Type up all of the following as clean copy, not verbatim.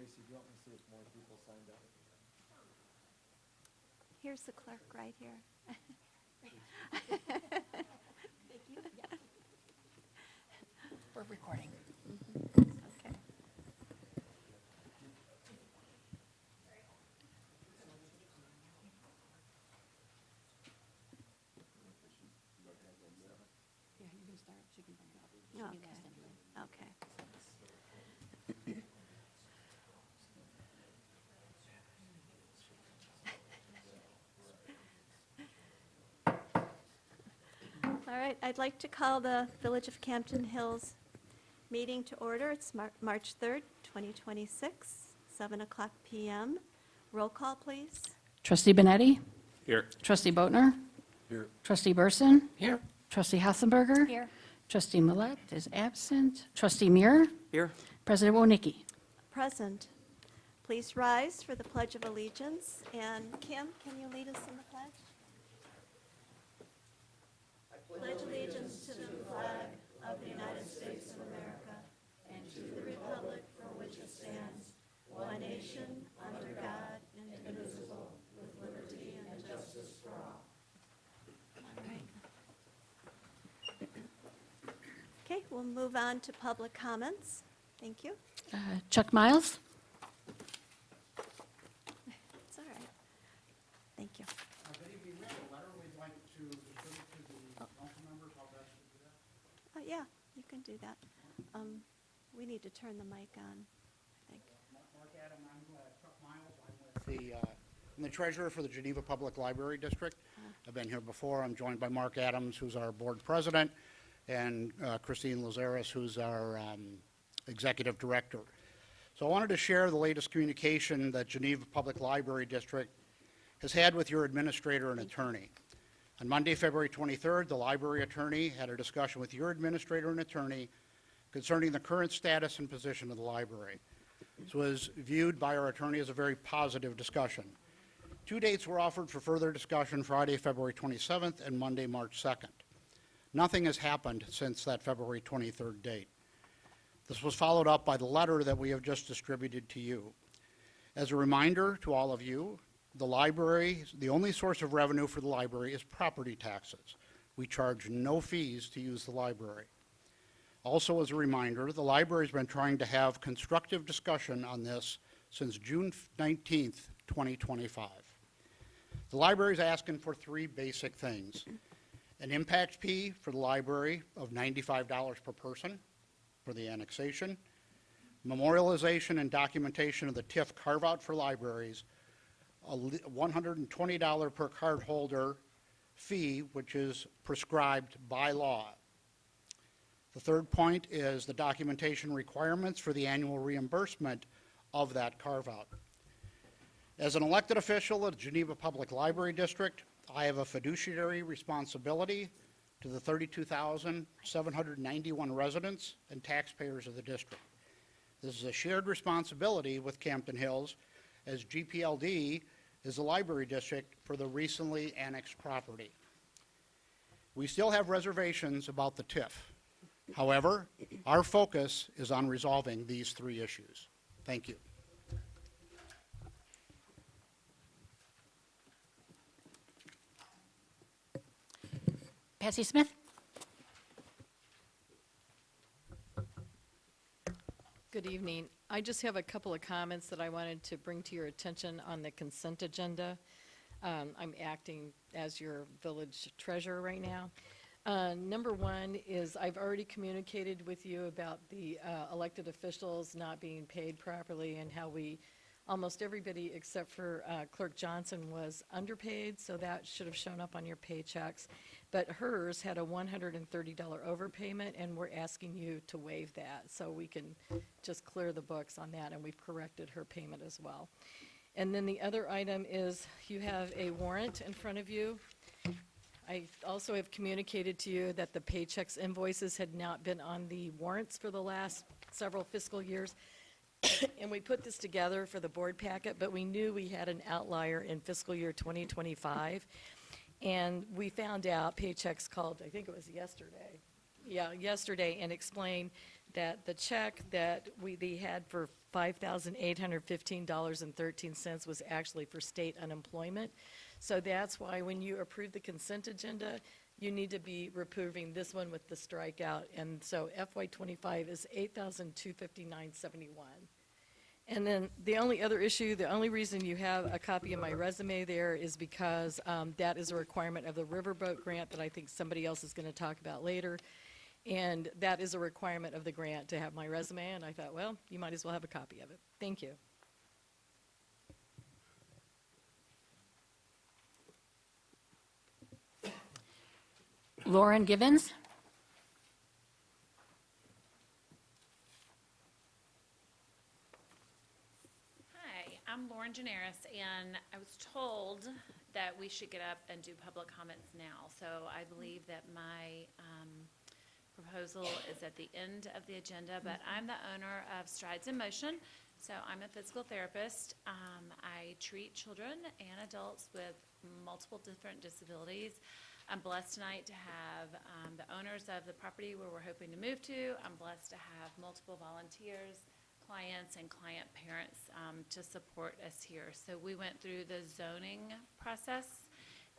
Tracy, do you want me to see if more people signed up? Here's the clerk right here. We're recording. Okay. Yeah, you can start. She can bring it up. She'll be last anyway. Okay. All right, I'd like to call the Village of Campton Hills meeting to order. It's March 3rd, 2026, 7 o'clock PM. Roll call, please. Trustee Benetti? Here. Trustee Boatner? Here. Trustee Burson? Here. Trustee Hassenberger? Here. Trustee Millet is absent. Trustee Muir? Here. President Wonicky? Present. Please rise for the Pledge of Allegiance. And Kim, can you lead us in the pledge? Pledge allegiance to the flag of the United States of America and to the republic for which it stands, one nation, under God, indivisible, with liberty and justice for all. All right. Okay, we'll move on to public comments. Thank you. Chuck Miles? It's all right. Thank you. Good evening. We have a letter we'd like to distribute to the council members. How best to do that? Yeah, you can do that. We need to turn the mic on, I think. Mark Adam, I'm Chuck Miles. I'm the treasurer for the Geneva Public Library District. I've been here before. I'm joined by Mark Adams, who's our board president, and Christine Lazaris, who's our executive director. So I wanted to share the latest communication that Geneva Public Library District has had with your administrator and attorney. On Monday, February 23rd, the library attorney had a discussion with your administrator and attorney concerning the current status and position of the library. This was viewed by our attorney as a very positive discussion. Two dates were offered for further discussion, Friday, February 27th and Monday, March 2nd. Nothing has happened since that February 23rd date. This was followed up by the letter that we have just distributed to you. As a reminder to all of you, the library, the only source of revenue for the library is property taxes. We charge no fees to use the library. Also, as a reminder, the library has been trying to have constructive discussion on this since June 19th, 2025. The library is asking for three basic things: an impact fee for the library of $95 per person for the annexation, memorialization and documentation of the TIF carve-out for libraries, a $120 per card holder fee, which is prescribed by law. The third point is the documentation requirements for the annual reimbursement of that carve-out. As an elected official of the Geneva Public Library District, I have a fiduciary responsibility to the 32,791 residents and taxpayers of the district. This is a shared responsibility with Campton Hills, as GPLD is the library district for the recently annexed property. We still have reservations about the TIF. However, our focus is on resolving these three issues. Thank you. Patsy Smith? Good evening. I just have a couple of comments that I wanted to bring to your attention on the consent agenda. I'm acting as your village treasurer right now. Number one is I've already communicated with you about the elected officials not being paid properly and how almost everybody except for Clerk Johnson was underpaid, so that should have shown up on your paychecks. But hers had a $130 overpayment, and we're asking you to waive that so we can just clear the books on that, and we've corrected her payment as well. And then the other item is you have a warrant in front of you. I also have communicated to you that the paychecks invoices had not been on the warrants for the last several fiscal years. And we put this together for the board packet, but we knew we had an outlier in fiscal year 2025. And we found out, Paychex called, I think it was yesterday, and explained that the check that they had for $5,815.13 was actually for state unemployment. So that's why when you approve the consent agenda, you need to be approving this one with the strikeout. And so FY '25 is $8,259.71. And then the only other issue, the only reason you have a copy of my resume there is because that is a requirement of the Riverboat grant that I think somebody else is going to talk about later. And that is a requirement of the grant to have my resume, and I thought, well, you might as well have a copy of it. Thank you. Lauren Givens? Hi, I'm Lauren Janaris, and I was told that we should get up and do public comments now. So I believe that my proposal is at the end of the agenda, but I'm the owner of Strides in Motion. So I'm a physical therapist. I treat children and adults with multiple different disabilities. I'm blessed tonight to have the owners of the property where we're hoping to move to. I'm blessed to have multiple volunteers, clients, and client parents to support us here. So we went through the zoning process,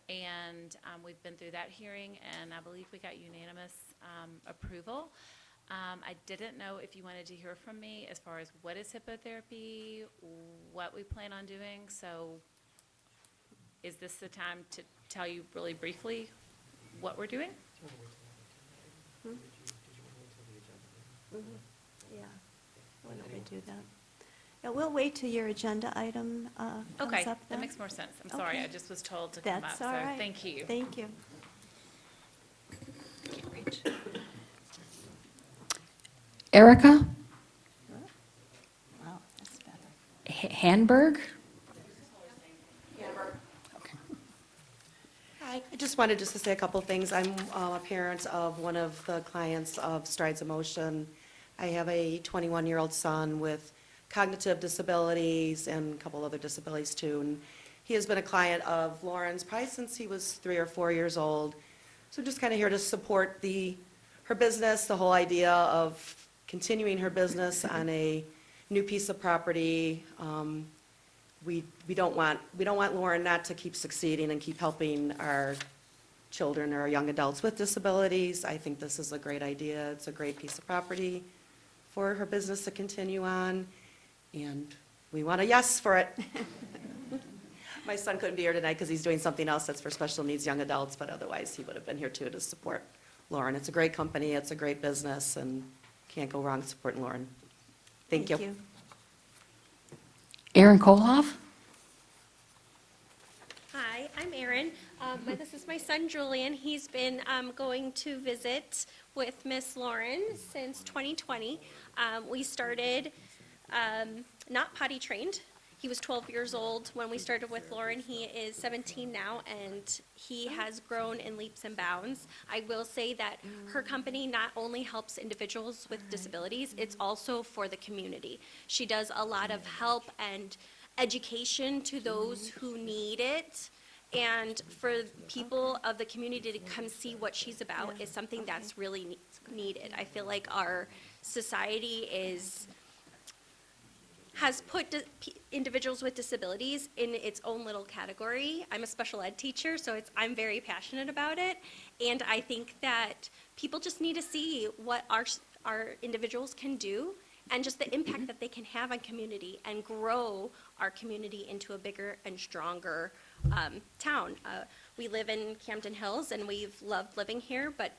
and we've been through that hearing, and I believe we got unanimous approval. I didn't know if you wanted to hear from me as far as what is hippotherapy, what we plan on doing. So is this the time to tell you really briefly what we're doing? Yeah, why don't we do that? Yeah, we'll wait till your agenda item comes Okay, up that then. makes more sense. I'm sorry, Okay. I just was told to come up, That's so all right. thank you. Thank you. Erica Wow, that's better. Hanberg? Hi, I just wanted to say a couple things. I'm a parent of one of the clients of Strides of Motion. I have a 21-year-old son with cognitive disabilities and a couple other disabilities too. And he has been a client of Lauren's probably since he was 3 or 4 years old. So just kind of here to support her business, the whole idea of continuing her business on a new piece of property. We don't want Lauren not to keep succeeding and keep helping our children or our young adults with disabilities. I think this is a great idea. It's a great piece of property for her business to continue on, and we want a yes for it. My son couldn't be here tonight because he's doing something else that's for special needs young adults, but otherwise he would have been here too to support Lauren. It's a great company, it's a great business, and can't go wrong supporting Lauren. Thank you. Aaron Koloff? Hi, I'm Erin. This is my son Julian. He's been going to visit with Miss Lauren since 2020. We started not potty trained. He was 12 years old when we started with Lauren. He is 17 now, and he has grown in leaps and bounds. I will say that her company not only helps individuals with disabilities, it's also for the community. She does a lot of help and education to those who need it. And for people of the community to come see what she's about is something that's really needed. I feel like our society has put individuals with disabilities in its own little category. I'm a special ed teacher, so I'm very passionate about it. And I think that people just need to see what our individuals can do and just the impact that they can have on community and grow our community into a bigger and stronger town. We live in Camden Hills, and we've loved living here, but,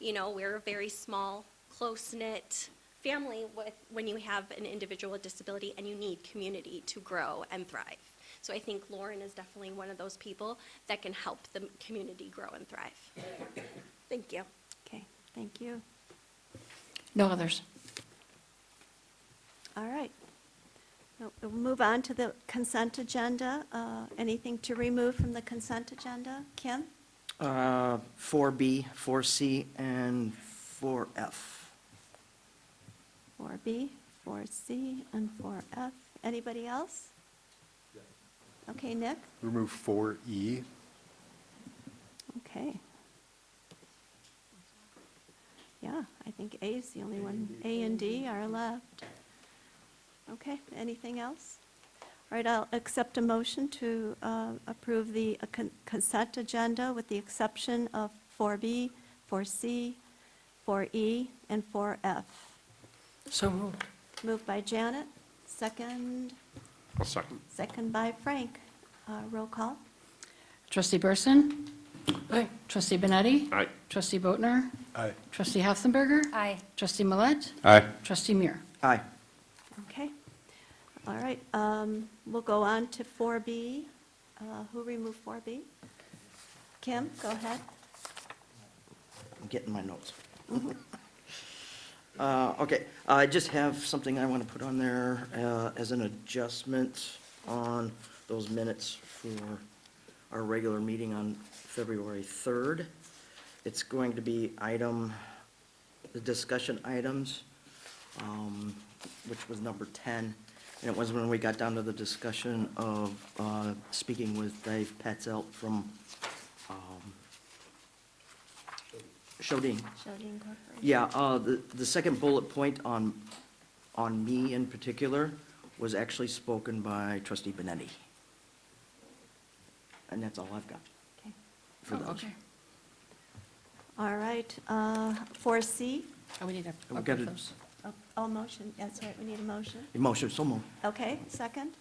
we're a very small, close-knit family when you have an individual with disability, and you need community to grow and thrive. So I think Lauren is definitely one of those people that can help the community grow and thrive. Thank you. Okay, thank you. No others. All right. We'll move on to the consent agenda. Anything to remove from the consent agenda? Kim? 4B, 4C, and 4F. 4B, 4C, and 4F. Anybody else? Okay, Nick? Remove 4E. Okay. Yeah, I think A is the only one. A and D are left. Okay, anything else? All right, I'll accept a motion to approve the consent agenda with the exception of 4B, 4C, 4E, and 4F. So moved. Moved by Janet, second. I'll second. Second by Frank. Roll call. Trustee Burson? Aye. Trustee Benetti? Aye. Trustee Boatner? Aye. Trustee Hatzenberger? Aye. Trustee Millet? Aye. Trustee Muir? Aye. Okay. All right, we'll go on to 4B. Who removed 4B? Kim, go ahead. I'm getting my notes. Okay, I just have something I want to put on there as an adjustment on those minutes for our regular meeting on February 3rd. It's going to be the discussion items, which was number 10. And it was when we got down to the discussion of speaking with Dave Petzelt from Shodine. Shodine Corporation. Yeah, the second bullet point on me in particular was actually spoken by trustee Benetti. And that's all I've got Okay. for Oh, those. okay. All right, 4C. Oh, we need to We've got approve it. those. Oh, motion, that's right, we need a motion. Motion, so moved. Okay, second?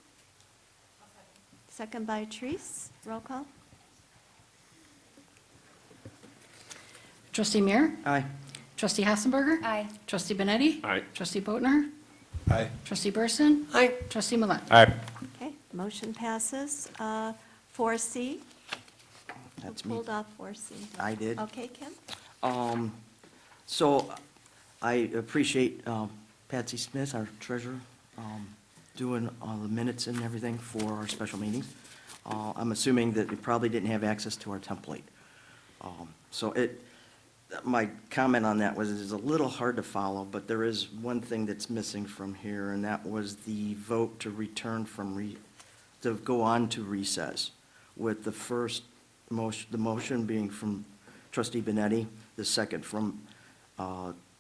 Second by Treese. Roll call. Trustee Muir? Aye. Trustee Hassenberger? Aye. Trustee Benetti? Aye. Trustee Boatner? Aye. Trustee Burson? Aye. Trustee Millet? Aye. Okay, motion passes. 4C. That's Who me. pulled off 4C? I did. Okay, Kim? So I appreciate Patsy Smith, our treasurer, doing all the minutes and everything for our special meetings. I'm assuming that you probably didn't have access to our template. So my comment on that was it's a little hard to follow, but there is one thing that's missing from here, and that was the vote to return to go on to recess, with the first motion, the motion being from trustee Benetti, the second from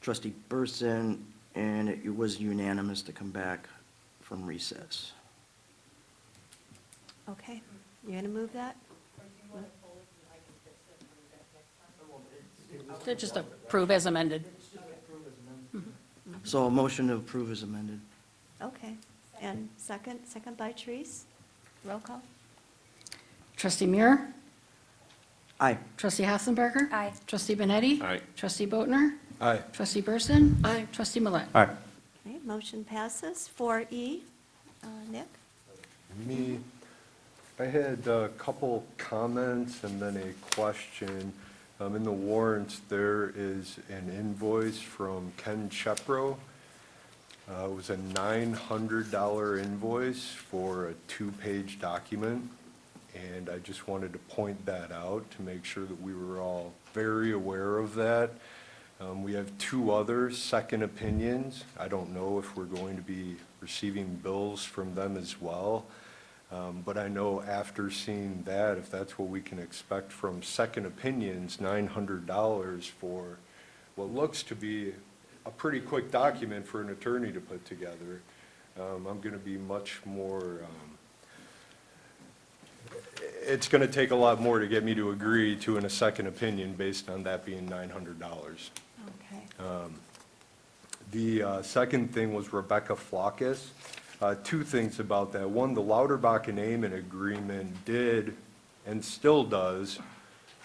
trustee Burson, and it was unanimous to come back from recess. Okay, you going to move that? To just approve as amended. So a motion to approve is amended. Okay, and second by Treese. Roll call. Trustee Muir? Aye. Trustee Hassenberger? Aye. Trustee Benetti? Aye. Trustee Boatner? Aye. Trustee Burson? Aye. Trustee Millet? Aye. Okay, motion passes. 4E. Nick? Me, I had a couple comments and then a question. In the warrants, there is an invoice from Ken Chepro. It was a $900 invoice for a 2-page document, and I just wanted to point that out to make sure that we were all very aware of that. We have 2 other second opinions. I don't know if we're going to be receiving bills from them as well. But I know after seeing that, if that's what we can expect from second opinions, $900 for what looks to be a pretty quick document for an attorney to put together, I'm going to be much more, it's going to take a lot more to get me to agree to a second opinion based on that being $900. Okay. The second thing was Rebecca Flaucus. 2 things about that. One, the Lauterbach and Amen agreement did and still does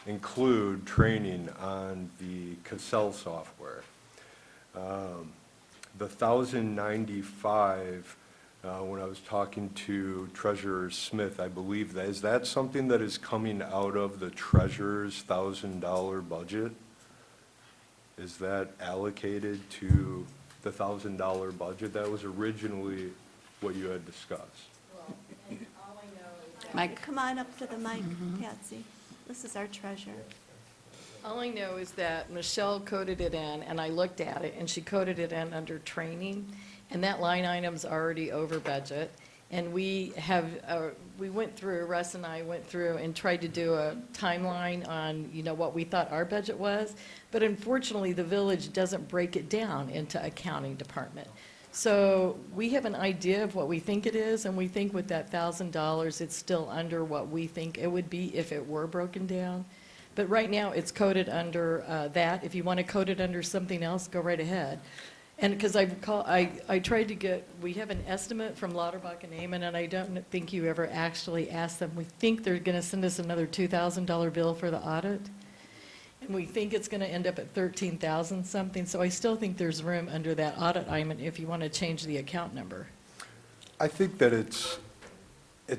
include training on the Cassell software. The 1,095, when I was talking to Treasurer Smith, I believe that, is that something that is coming out of the treasurer's $1,000 budget? Is that allocated to the $1,000 budget? That was originally what you had discussed. Mike? Come on up to the mic, Patsy. This is our treasurer. All I know is that Michelle coded it in, and I looked at it, and she coded it in under training, and that line item's already over budget. And we have, we went through, Russ and I went through and tried to do a timeline on, what we thought our budget was. But unfortunately, the village doesn't break it down into accounting department. So we have an idea of what we think it is, and we think with that $1,000, it's still under what we think it would be if it were broken down. But right now, it's coded under that. If you want to code it under something else, go right ahead. And because I tried to get, we have an estimate from Lauterbach and Amon, and I don't think you ever actually asked them. We think they're going to send us another $2,000 bill for the audit. And we think it's going to end up at 13,000 something. So I still think there's room under that audit item if you want to change the account number. I think that it's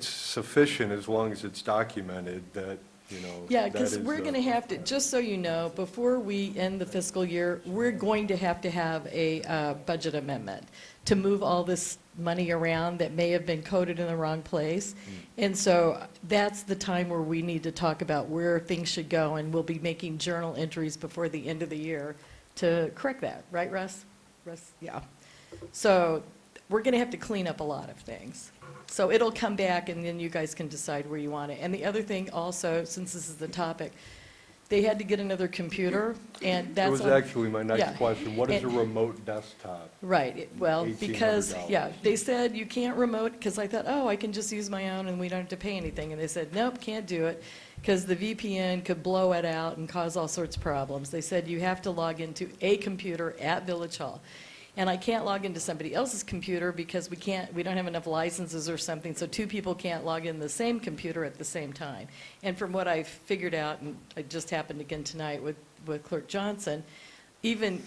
sufficient as long as it's documented that, you know. Yeah, that because is we're the- going to have to, just so you know, before we end the fiscal year, we're going to have a budget amendment to move all this money around that may have been coded in the wrong place. And so that's the time where we need to talk about where things should go, and we'll be making journal entries before the end of the year to correct that, right, Russ? Russ, yeah. So we're going to have to clean up a lot of things. So it'll come back, and then you guys can decide where you want it. And the other thing also, since this is the topic, they had to get another computer, and That that's. was on- actually my yeah. next question. What is a And- remote desktop? Right, well, because, $1,800. yeah, they said you can't remote, because I thought, oh, I can just use my own and we don't have to pay anything. And they said, nope, can't do it, because the VPN could blow it out and cause all sorts of problems. They said you have to log into a computer at Village Hall. And I can't log into somebody else's computer because we don't have enough licenses or something, so two people can't log in the same computer at the same time. And from what I've figured out, and it just happened again tonight with Clerk Johnson, even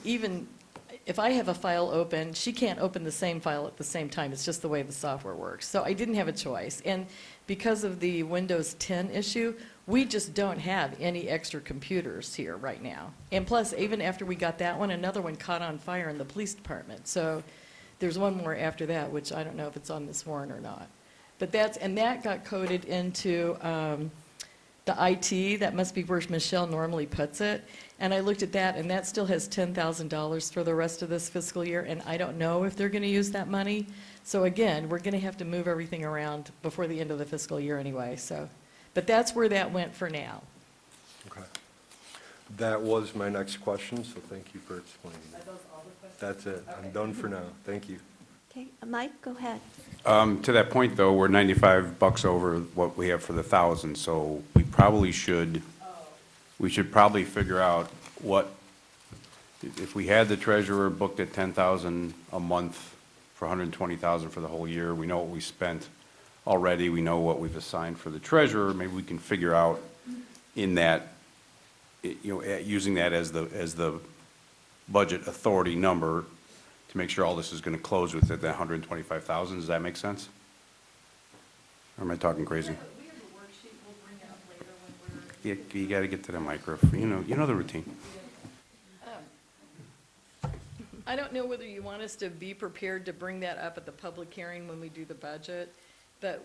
if I have a file open, she can't open the same file at the same time. It's just the way the software works. So I didn't have a choice. And because of the Windows 10 issue, we just don't have any extra computers here right now. And plus, even after we got that one, another one caught on fire in the police department. So there's one more after that, which I don't know if it's on this warrant or not. But that got coded into the IT. That must be where Michelle normally puts it. And I looked at that, and that still has $10,000 for the rest of this fiscal year, and I don't know if they're going to use that money. So again, we're going to have to move everything around before the end of the fiscal year anyway, so. But that's where that went for now. Okay. That was my next question, so thank you for explaining that. That's it. I'm done for now. Thank you. Okay, Mike, go ahead. To that point, though, we're $95 over what we have for the 1,000, so we should probably figure out what, if we had the treasurer booked at 10,000 a month for 120,000 for the whole year, we know what we spent already, we know what we've assigned for the treasurer, maybe we can figure out in that, using that as the budget authority number to make sure all this is going to close with that 125,000. Does that make sense? Or am I talking crazy? We have a worksheet we'll bring up later when we're. You got to get to the microphone. You know the routine. I don't know whether you want us to be prepared to bring that up at the public hearing when we do the budget, but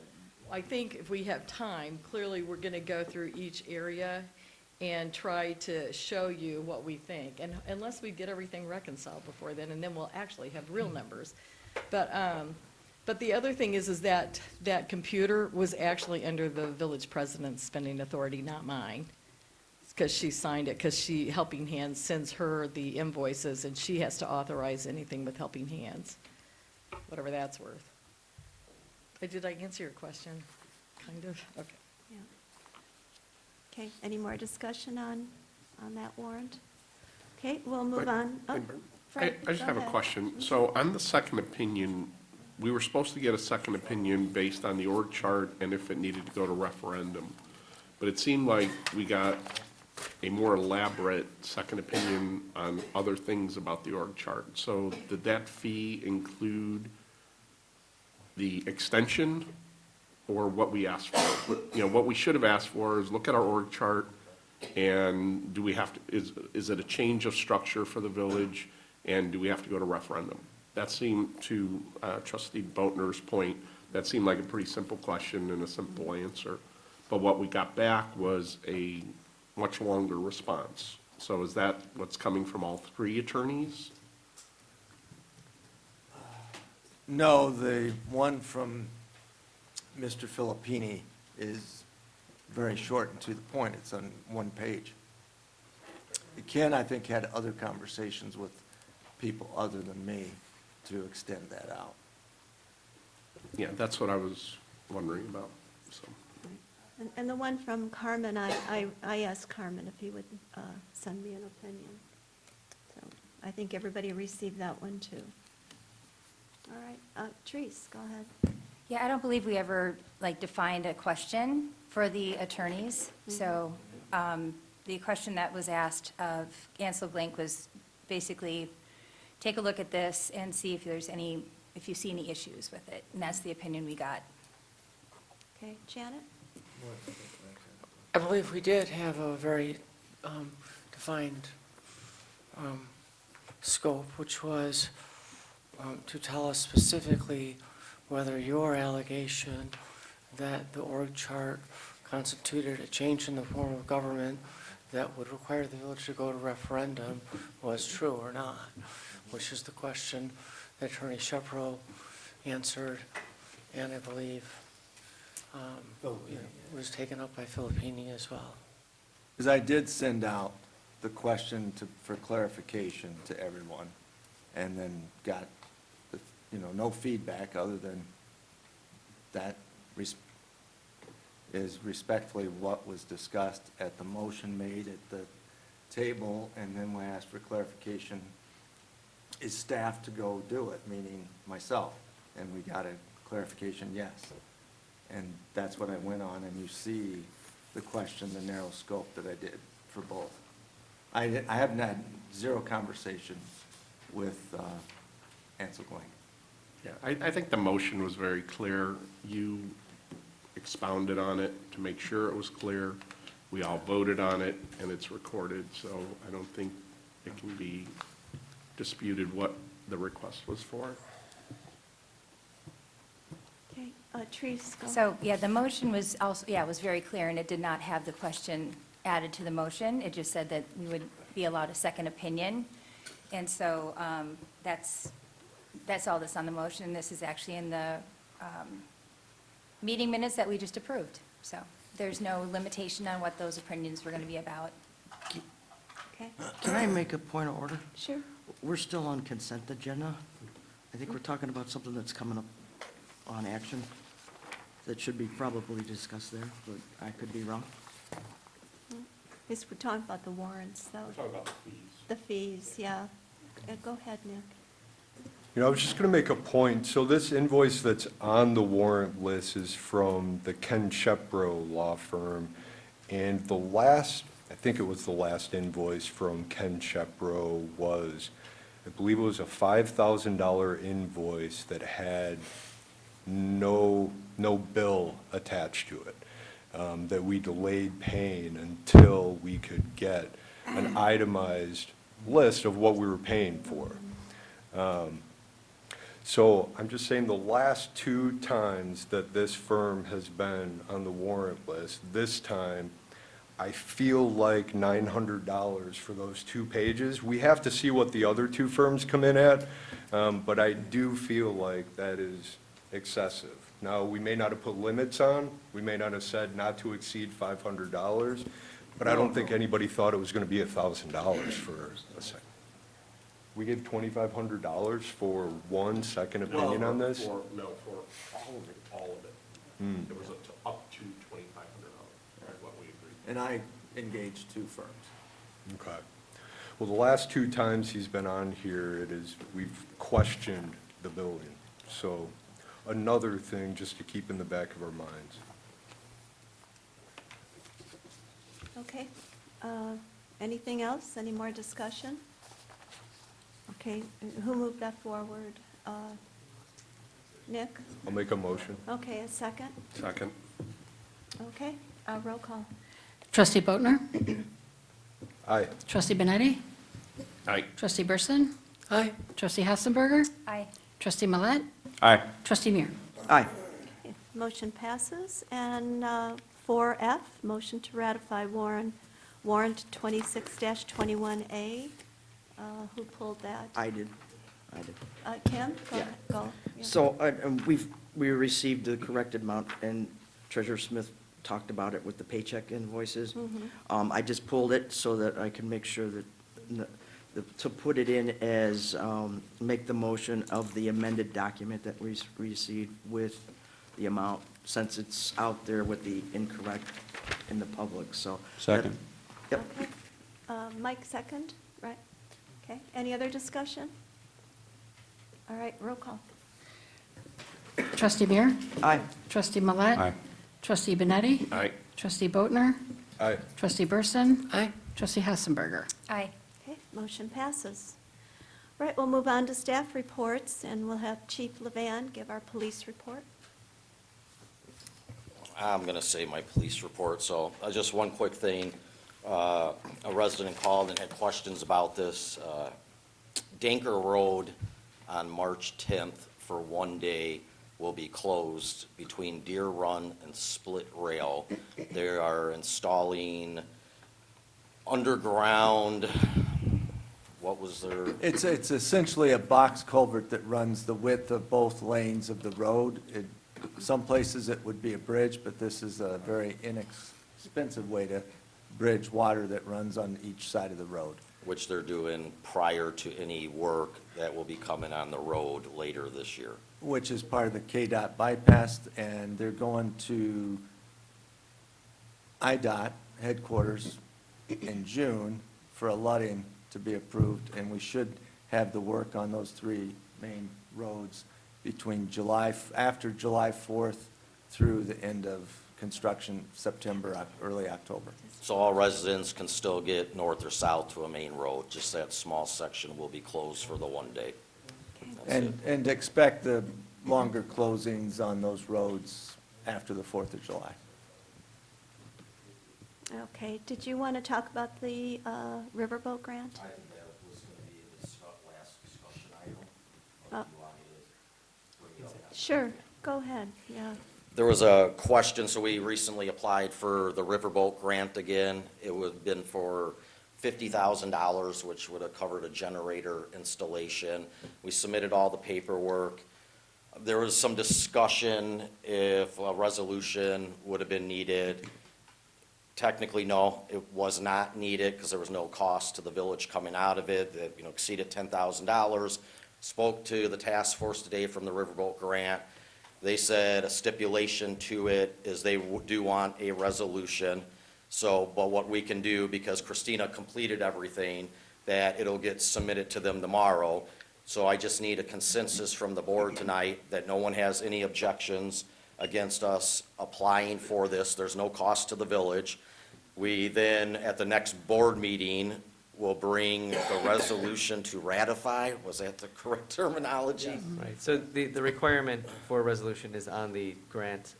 I think if we have time, clearly we're going to go through each area and try to show you what we think, and unless we get everything reconciled before then, and then we'll actually have real numbers. But the other thing is that computer was actually under the village president's spending authority, not mine, because she signed it, because Helping Hands sends her the invoices, and she has to authorize anything with Helping Hands, whatever that's worth. Did I answer your question? Kind of? Okay. Yeah. Okay, any more discussion on that warrant? Okay, we'll move on. Oh, Fred, I just go have a ahead. question. So on the second opinion, we were supposed to get a second opinion based on the org chart and if it needed to go to referendum. But it seemed like we got a more elaborate second opinion on other things about the org chart. So did that fee include the extension or what we asked for? What we should have asked for is look at our org chart and do we have to, is it a change of structure for the village and do we have to go to referendum? That seemed, to Trustee Boatner's point, that seemed like a pretty simple question and a simple answer. But what we got back was a much longer response. So is that what's coming from all three attorneys? No, the one from Mr. Filippini is very short and to the point. It's on one page. Ken, I think, had other conversations with people other than me. to extend that out. Yeah, that's what I was wondering about, so. And the one from Carmen, I asked Carmen if he would send me an opinion. So I think everybody received that one, too. All right, Therese, go ahead. Yeah, I don't believe we ever, like, defined a question for the attorneys. So the question that was asked of Ansel Blank was basically, take a look at this and see if there's any, if you see any issues with it. And that's the opinion we got. Okay, Janet? I believe we did have a very defined scope, which was to tell us specifically whether your allegation that the org chart constituted a change in the form of government that would require the village to go to referendum was true or not, which is the question that Attorney Shepro answered, and I believe was taken up by Filippini as well. Because I did send out the question for clarification to everyone, and then got, no feedback other than that is respectfully what was discussed at the motion made at the table, and then when I asked for clarification, is staff to go do it, meaning myself, and we got a clarification, yes. And that's what I went on, and you see the question, the narrow scope that I did for both. I haven't had zero conversations with Ansel Blank. Yeah, I think the motion was very clear. You expounded on it to make sure it was clear. We all voted on it, and it's recorded, so I don't think it can be disputed what the request was for. Okay, Therese, go ahead. So, yeah, the motion was also, yeah, it was very clear, and it did not have the question added to the motion. It just said that we would be allowed a second opinion. And so that's all that's on the motion. And this is actually in the meeting minutes that we just approved. So there's no limitation on what those opinions were going to be about. Okay, Can I make a point of order? sure. We're still on consent agenda. I think we're talking about something that's coming up on action that should be probably discussed there, but I could be wrong. Yes, we're talking about the warrants, though. We're talking about the fees. The fees, yeah. Go ahead, Nick. I was just going to make a point. So this invoice that's on the warrant list is from the Ken Shepro law firm. And the last, I think it was the last invoice from Ken Shepro was, I believe it was a $5,000 invoice that had no bill attached to it, that we delayed paying until we could get an itemized list of what we were paying for. So I'm just saying the last two times that this firm has been on the warrant list, this time, I feel like $900 for those 2 pages. We have to see what the other 2 firms come in at, but I do feel like that is excessive. Now, we may not have put limits on, we may not have said not to exceed $500, but I don't think anybody thought it was going to be $1,000 for a second. We gave $2,500 for one second opinion on this? For all of it. It was up to $2,500, is what we agreed. And I engaged 2 firms. Okay. Well, the last 2 times he's been on here, we've questioned the building. So another thing just to keep in the back of our minds. Okay. Anything else? Any more discussion? Okay, who moved that forward? Nick? I'll make a motion. Okay, a second? Second. Okay, roll call. Trustee Boatner? Aye. Trustee Benetti? Aye. Trustee Burson? Aye. Trustee Hassenberger? Aye. Trustee Millet? Aye. Trustee Muir? Aye. Okay, motion passes. And 4F, motion to ratify warrant 26-21A. Who pulled that? I did. Kim? Go Yeah. ahead, go. Yeah. So we received the corrected amount, and Treasurer Smith talked about it with the paycheck invoices. I just pulled it so that I can make sure that to put it in as, make the motion of the amended document that we received with the amount, since it's out there with the incorrect in the public, so. Second. Yep. Okay. Mike, second, right? Okay, any other discussion? All right, roll call. Trustee Meir? Aye. Trustee Millet? Aye. Trustee Benetti? Aye. Trustee Boatner? Aye. Trustee Burson? Aye. Trustee Hessenberger? Aye. Okay, motion passes. Right, we'll move on to staff reports, and we'll have Chief Levan give our police report. I'm going to say my police report, so just one quick thing. A resident called and had questions about this. Danker Road on March 10th for one day will be closed between Deer Run and Split Rail. They are installing underground, what was their? It's essentially a box culvert that runs the width of both lanes of the road. Some places it would be a bridge, but this is a very inexpensive way to bridge water that runs on each side of the road. Which they're doing prior to any work that will be coming on the road later this year. Which is part of the KDOT bypass, and they're going to IDOT headquarters in June for a letting to be approved, and we should have the work on those three main roads between after July 4th through the end of construction, September, early October. So all residents can still get north or south to a main road, just that small section will be closed for the one day. That's it. And expect the longer closings on those roads after the 4th of July. Okay, did you want to talk about the riverboat grant? I think that was going to be the last discussion item. Oh. If you want me to bring it up. Sure, go ahead, yeah. There was a question, so we recently applied for the riverboat grant again. It would have been for $50,000, which would have covered a generator installation. We submitted all the paperwork. There was some discussion if a resolution would have been needed. Technically, no, it was not needed because there was no cost to the village coming out of it, that, exceeded $10,000. Spoke to the task force today from the riverboat grant. They said a stipulation to it is they do want a resolution. So, but what we can do, because Christina completed everything, that it'll get submitted to them tomorrow. So I just need a consensus from the board tonight that no one has any objections against us applying for this. There's no cost to the village. We then, at the next board meeting, will bring the resolution to ratify. Was that the correct terminology? Right, so the requirement for a resolution is on the grant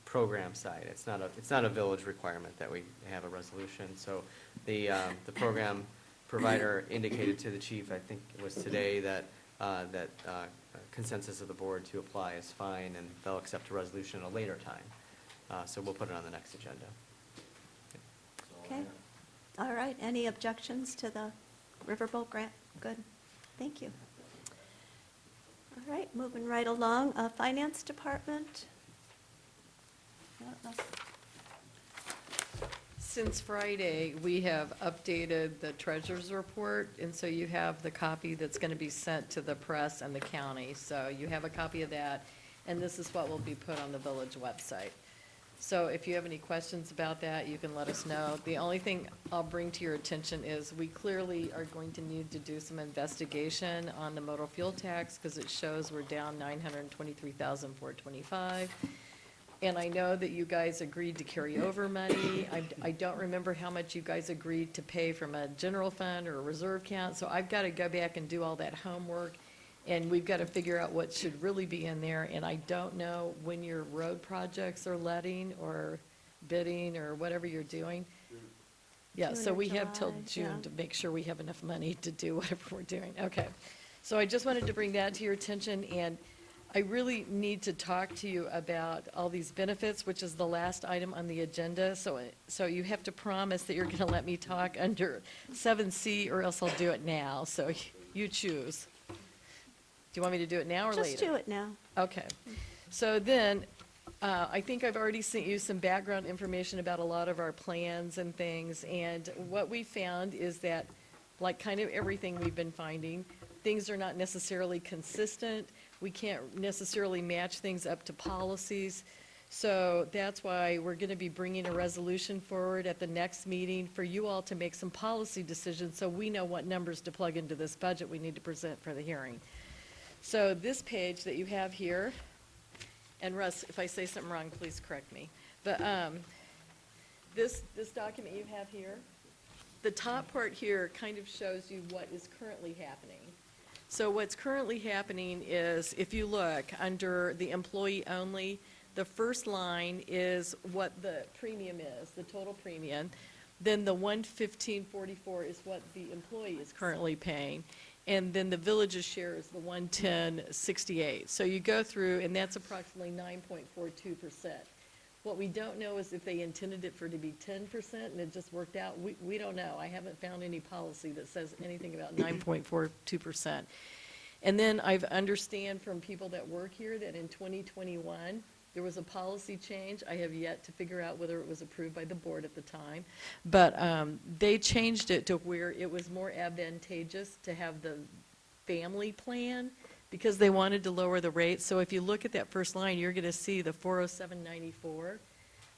program side. It's not a village requirement that we have a resolution. So the program provider indicated to the chief, I think it was today, that consensus of the board to apply is fine, and they'll accept a resolution at a later time. So we'll put it on the next agenda. Okay, all right, any objections to the riverboat grant? Good, thank you. All right, moving right along, Finance Department. Since Friday, we have updated the treasurer's report, and so you have the copy that's going to be sent to the press and the county. So you have a copy of that, and this is what will be put on the village website. So if you have any questions about that, you can let us know. The only thing I'll bring to your attention is we clearly are going to need to do some investigation on the motor fuel tax, because it shows we're down $923,425. And I know that you guys agreed to carry over money. I don't remember how much you guys agreed to pay from a general fund or a reserve account, so I've got to go back and do all that homework, and we've got to figure out what should really be in there, and I don't know when your road projects are letting or bidding or whatever you're doing. Yeah, June so or we have till July, June yeah. to make sure we have enough money to do whatever we're doing. Okay. So I just wanted to bring that to your attention, and I really need to talk to you about all these benefits, which is the last item on the agenda. So you have to promise that you're going to let me talk under 7C, or else I'll do it now. So you choose. Do you want me to do it now or later? Just do it now. Okay. So then, I think I've already sent you some background information about a lot of our plans and things. And what we found is that like kind of everything we've been finding, things are not necessarily consistent. We can't necessarily match things up to policies. So that's why we're going to be bringing a resolution forward at the next meeting for you all to make some policy decisions so we know what numbers to plug into this budget we need to present for the hearing. So this page that you have here, and Russ, if I say something wrong, please correct me. But this document you have here, the top part here kind of shows you what is currently happening. So what's currently happening is, if you look under the employee only, the first line is what the premium is, the total premium. Then the $115.44 is what the employee is currently paying. And then the village's share is the $110.68. So you go through, and that's approximately 9.42%. What we don't know is if they intended it for it to be 10% and it just worked out. We don't know. I haven't found any policy that says anything about 9.42%. And then I understand from people that work here that in 2021, there was a policy change. I have yet to figure out whether it was approved by the board at the time. But they changed it to where it was more advantageous to have the family plan because they wanted to lower the rate. So if you look at that first line, you're going to see the $407.94.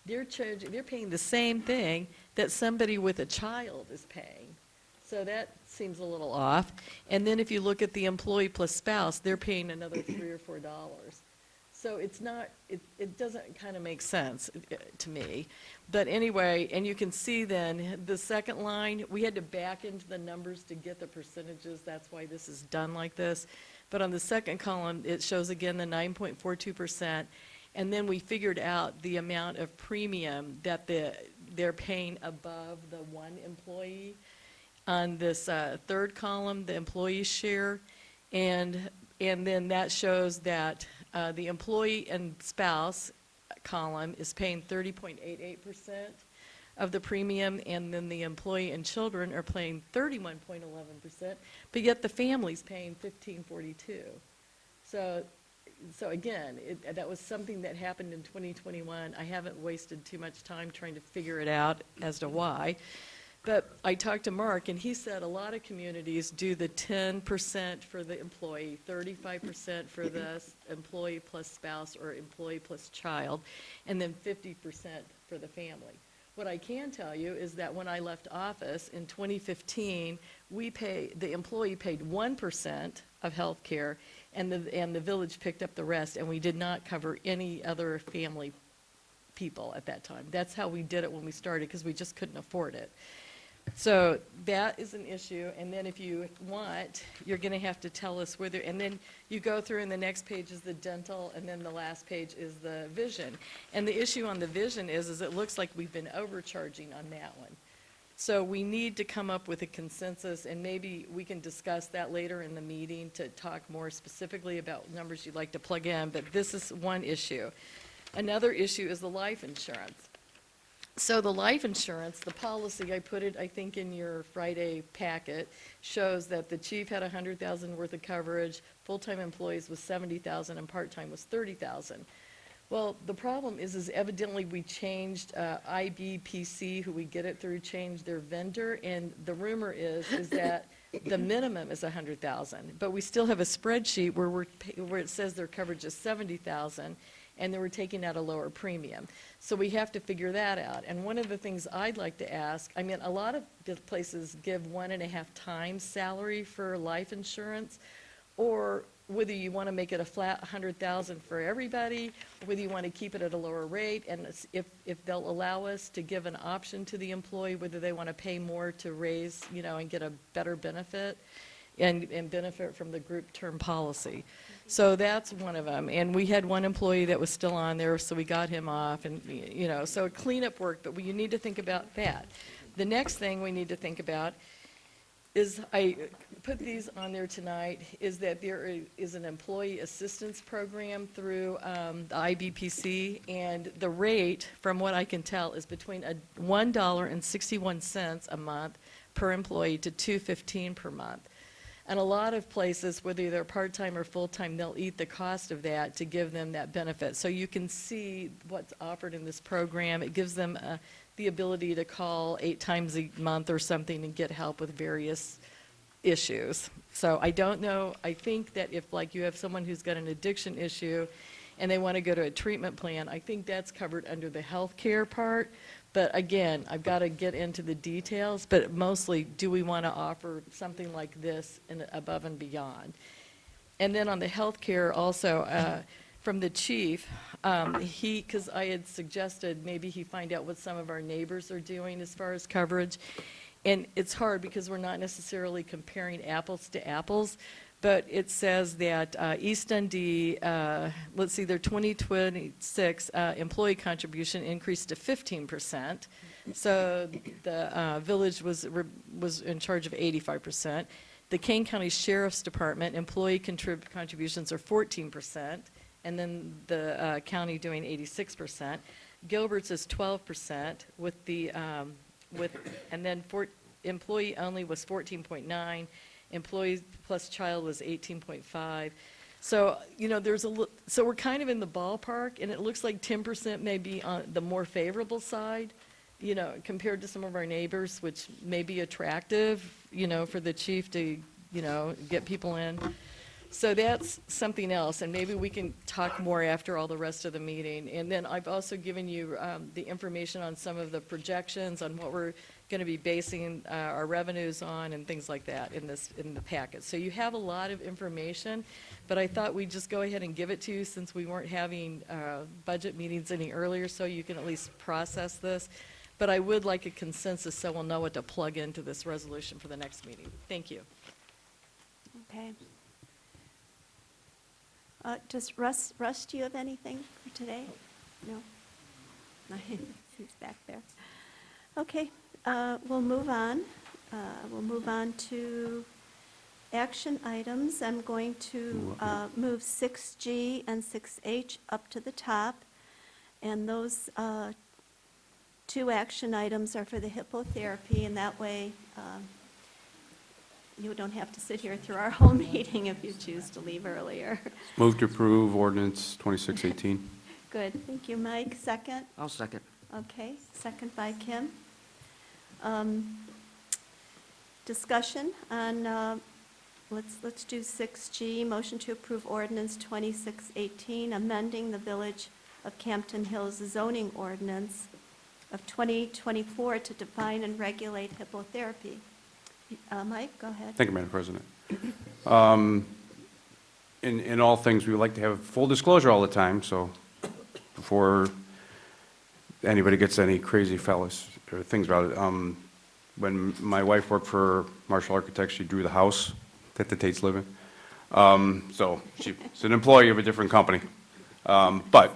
They're paying the same thing that somebody with a child is paying. So that seems a little off. And then if you look at the employee plus spouse, they're paying another $3 or $4. So it's not, it doesn't kind of make sense to me. But anyway, and you can see then the second line, we had to back into the numbers to get the percentages. That's why this is done like this. But on the second column, it shows again the 9.42%. And then we figured out the amount of premium that they're paying above the one employee. On this third column, the employee share. And then that shows that the employee and spouse column is paying 30.88% of the premium, and then the employee and children are paying 31.11%, but yet the family's paying 15.42. So again, that was something that happened in 2021. I haven't wasted too much time trying to figure it out as to why. But I talked to Mark, and he said a lot of communities do the 10% for the employee, 35% for the employee plus spouse or employee plus child, and then 50% for the family. What I can tell you is that when I left office in 2015, the employee paid 1% of health care, and the village picked up the rest, and we did not cover any other family people at that time. That's how we did it when we started, because we just couldn't afford it. So that is an issue, and then if you want, you're going to have to tell us whether, and then you go through, and the next page is the dental, and then the last page is the vision. And the issue on the vision is it looks like we've been overcharging on that one. So we need to come up with a consensus, and maybe we can discuss that later in the meeting to talk more specifically about numbers you'd like to plug in, but this is one issue. Another issue is the life insurance. So the life insurance, the policy, I put it, I think, in your Friday packet, shows that the chief had $100,000 worth of coverage, full-time employees was $70,000, and part-time was $30,000. Well, the problem is evidently we changed IBPC, who we get it through, changed their vendor, and the rumor is that the minimum is $100,000, but we still have a spreadsheet where it says their coverage is $70,000, and they were taking out a lower premium. So we have to figure that out. And one of the things I'd like to ask, I mean, a lot of places give 1.5 times salary for life insurance, or whether you want to make it a flat $100,000 for everybody, or whether you want to keep it at a lower rate, and if they'll allow us to give an option to the employee, whether they want to pay more to raise, and get a better benefit and benefit from the group term policy. So that's one of them. And we had one employee that was still on there, so we got him off, and, so cleanup work, but you need to think about that. The next thing we need to think about is, I put these on there tonight, is that there is an employee assistance program through the IBPC, and the rate, from what I can tell, is between $1.61 a month per employee to $2.15 per month. And a lot of places, whether they're part-time or full-time, they'll eat the cost of that to give them that benefit. So you can see what's offered in this program. It gives them the ability to call 8 times a month or something and get help with various issues. So I don't know, I think that if like you have someone who's got an addiction issue and they want to go to a treatment plan, I think that's covered under the health care part. But again, I've got to get into the details, but mostly, do we want to offer something like this and above and beyond? And then on the health care also, from the chief, because I had suggested maybe he find out what some of our neighbors are doing as far as coverage. And it's hard because we're not necessarily comparing apples to apples, but it says that East Dundee, let's see, their 2026 employee contribution increased to 15%. So the village was in charge of 85%. The Kane County Sheriff's Department employee contributions are 14%, and then the county doing 86%. Gilbert's is 12% with the, and then employee only was 14.9. Employees plus child was 18.5. So, you know, so we're kind of in the ballpark, and it looks like 10% may be on the more favorable side, you know, compared to some of our neighbors, which may be attractive, you know, for the chief to, you know, get people in. So that's something else, and maybe we can talk more after all the rest of the meeting. And then I've also given you the information on some of the projections on what we're going to be basing our revenues on and things like that in the packet. So you have a lot of information, but I thought we'd just go ahead and give it to you since we weren't having budget meetings any earlier, so you can at least process this. But I would like a consensus so we'll know what to plug into this resolution for the next meeting. Thank you. Okay. Does Russ, do you have anything for today? No? He's back there. Okay, we'll move on. We'll move on to action items. I'm going to move 6G and 6H up to the top. And those two action items are for the hippotherapy, and that way you don't have to sit here through our whole meeting if you choose to leave earlier. Move to approve ordinance 2618. Good, thank you, Mike. Second? I'll second. Okay, second by Kim. Discussion on, let's do 6G, motion to approve ordinance 2618, amending the Village of Campton Hills zoning ordinance of 2024 to define and regulate hippotherapy. Mike, go ahead. Thank you, Madam President. In all things, we would like to have full disclosure all the time, so before anybody gets any crazy fellas or things about it. When my wife worked for Marshall Architects, she drew the house that the Tates live in. So she's an employee of a different company. But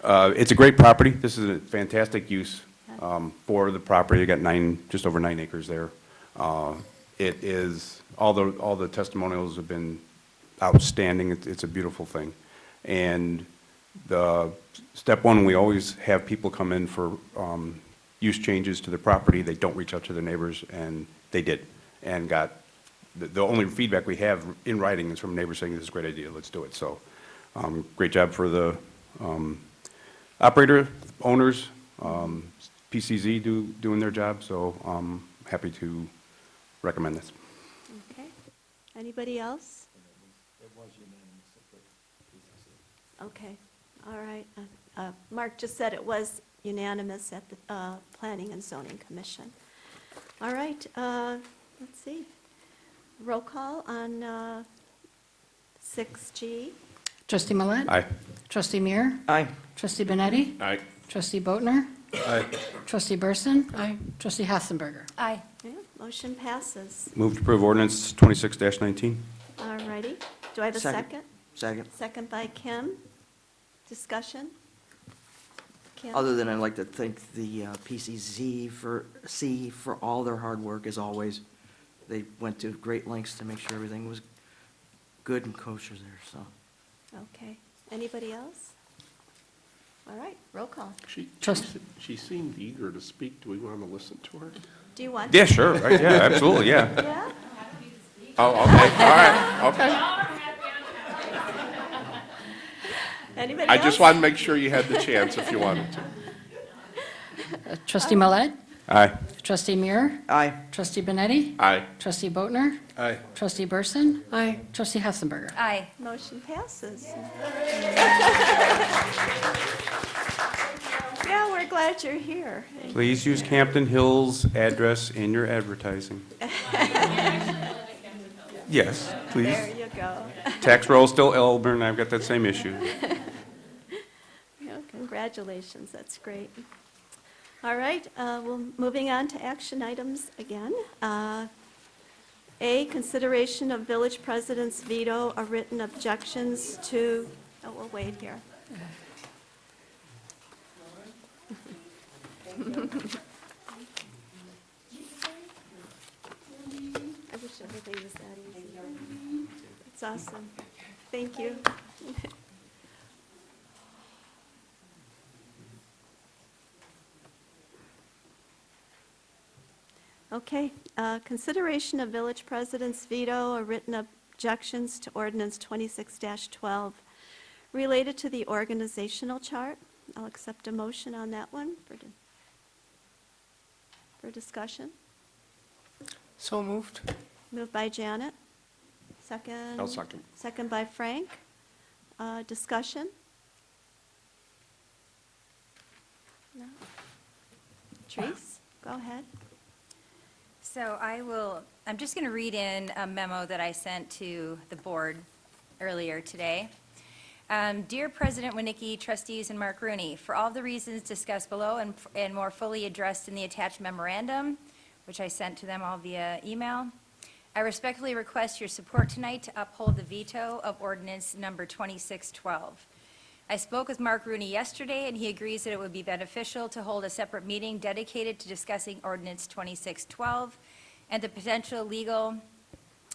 it's a great property. This is a fantastic use for the property. You got just over 9 acres there. It is, all the testimonials have been outstanding. It's a beautiful thing. And the step one, we always have people come in for use changes to the property. They don't reach out to their neighbors, and they did. And got, the only feedback we have in writing is from neighbors saying, this is a great idea, let's do it. So great job for the operator, owners, PCZ doing their job. So I'm happy to recommend this. Okay. Anybody else? It was unanimous at the PCC. Okay, all right. Mark just said it was unanimous at the Planning and Zoning Commission. All right, let's see. Roll call on 6G. Trustee Millet? Aye. Trustee Muir? Aye. Trustee Benetti? Aye. Trustee Boatner? Aye. Trustee Burson? Aye. Trustee Hassenberger? Aye. Yeah, motion passes. Move to approve ordinance 26-19. All righty. Do I have a second? Second. Second by Kim. Discussion? Kim? Other than I'd like to thank the PCZ for all their hard work, as always. They went to great lengths to make sure everything was good and kosher there, so. Okay. Anybody else? All right, roll call. She seemed eager to speak. Do we want to listen to her? Do you want? Yeah, sure, right, yeah, absolutely, yeah. Yeah? Oh, okay, all right, okay. Anybody I else? just wanted to make sure you had the chance if you wanted to. Trustee Millet? Aye. Trustee Muir? Aye. Trustee Benetti? Aye. Trustee Boatner? Aye. Trustee Burson? Aye. Trustee Hessenberger? Aye. Motion passes. Yeah, we're glad you're here. Please use Campton Hills address in your advertising. Yes, please. There you go. Tax roll still Elburn, I've got that same issue. Yeah, congratulations, that's great. All right, well, moving on to action items again. A, consideration of village president's veto of written objections to, oh, we'll wait here. I wish everything was that easy. It's awesome. Thank you. Okay, consideration of village president's veto or written objections to ordinance 26-12 related to the organizational chart. I'll accept a motion on that one for discussion. So moved. Moved by Janet. Second. I'll second. Second by Frank. Discussion? No? Treese, go ahead. So I'm just going to read in a memo that I sent to the board earlier today. Dear President Winnicki, trustees, and Mark Rooney, for all the reasons discussed below and more fully addressed in the attached memorandum, which I sent to them all via email, I respectfully request your support tonight to uphold the veto of ordinance number 2612. I spoke with Mark Rooney yesterday, and he agrees that it would be beneficial to hold a separate meeting dedicated to discussing ordinance 2612 and the potential legal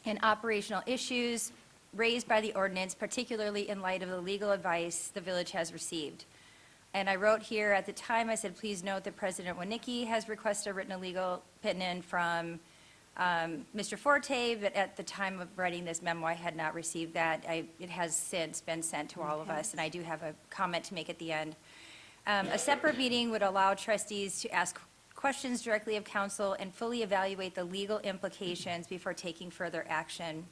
and operational issues raised by the ordinance, particularly in light of the legal advice the village has received. And I wrote here at the time, I said, please note that President Winnicki has requested a written legal opinion from Mr. Forte, but at the time of writing this memo, I had not received that. It has since been sent to all of us, and I do have a comment to make at the end. A separate meeting would allow trustees to ask questions directly of council and fully evaluate the legal implications before taking further action.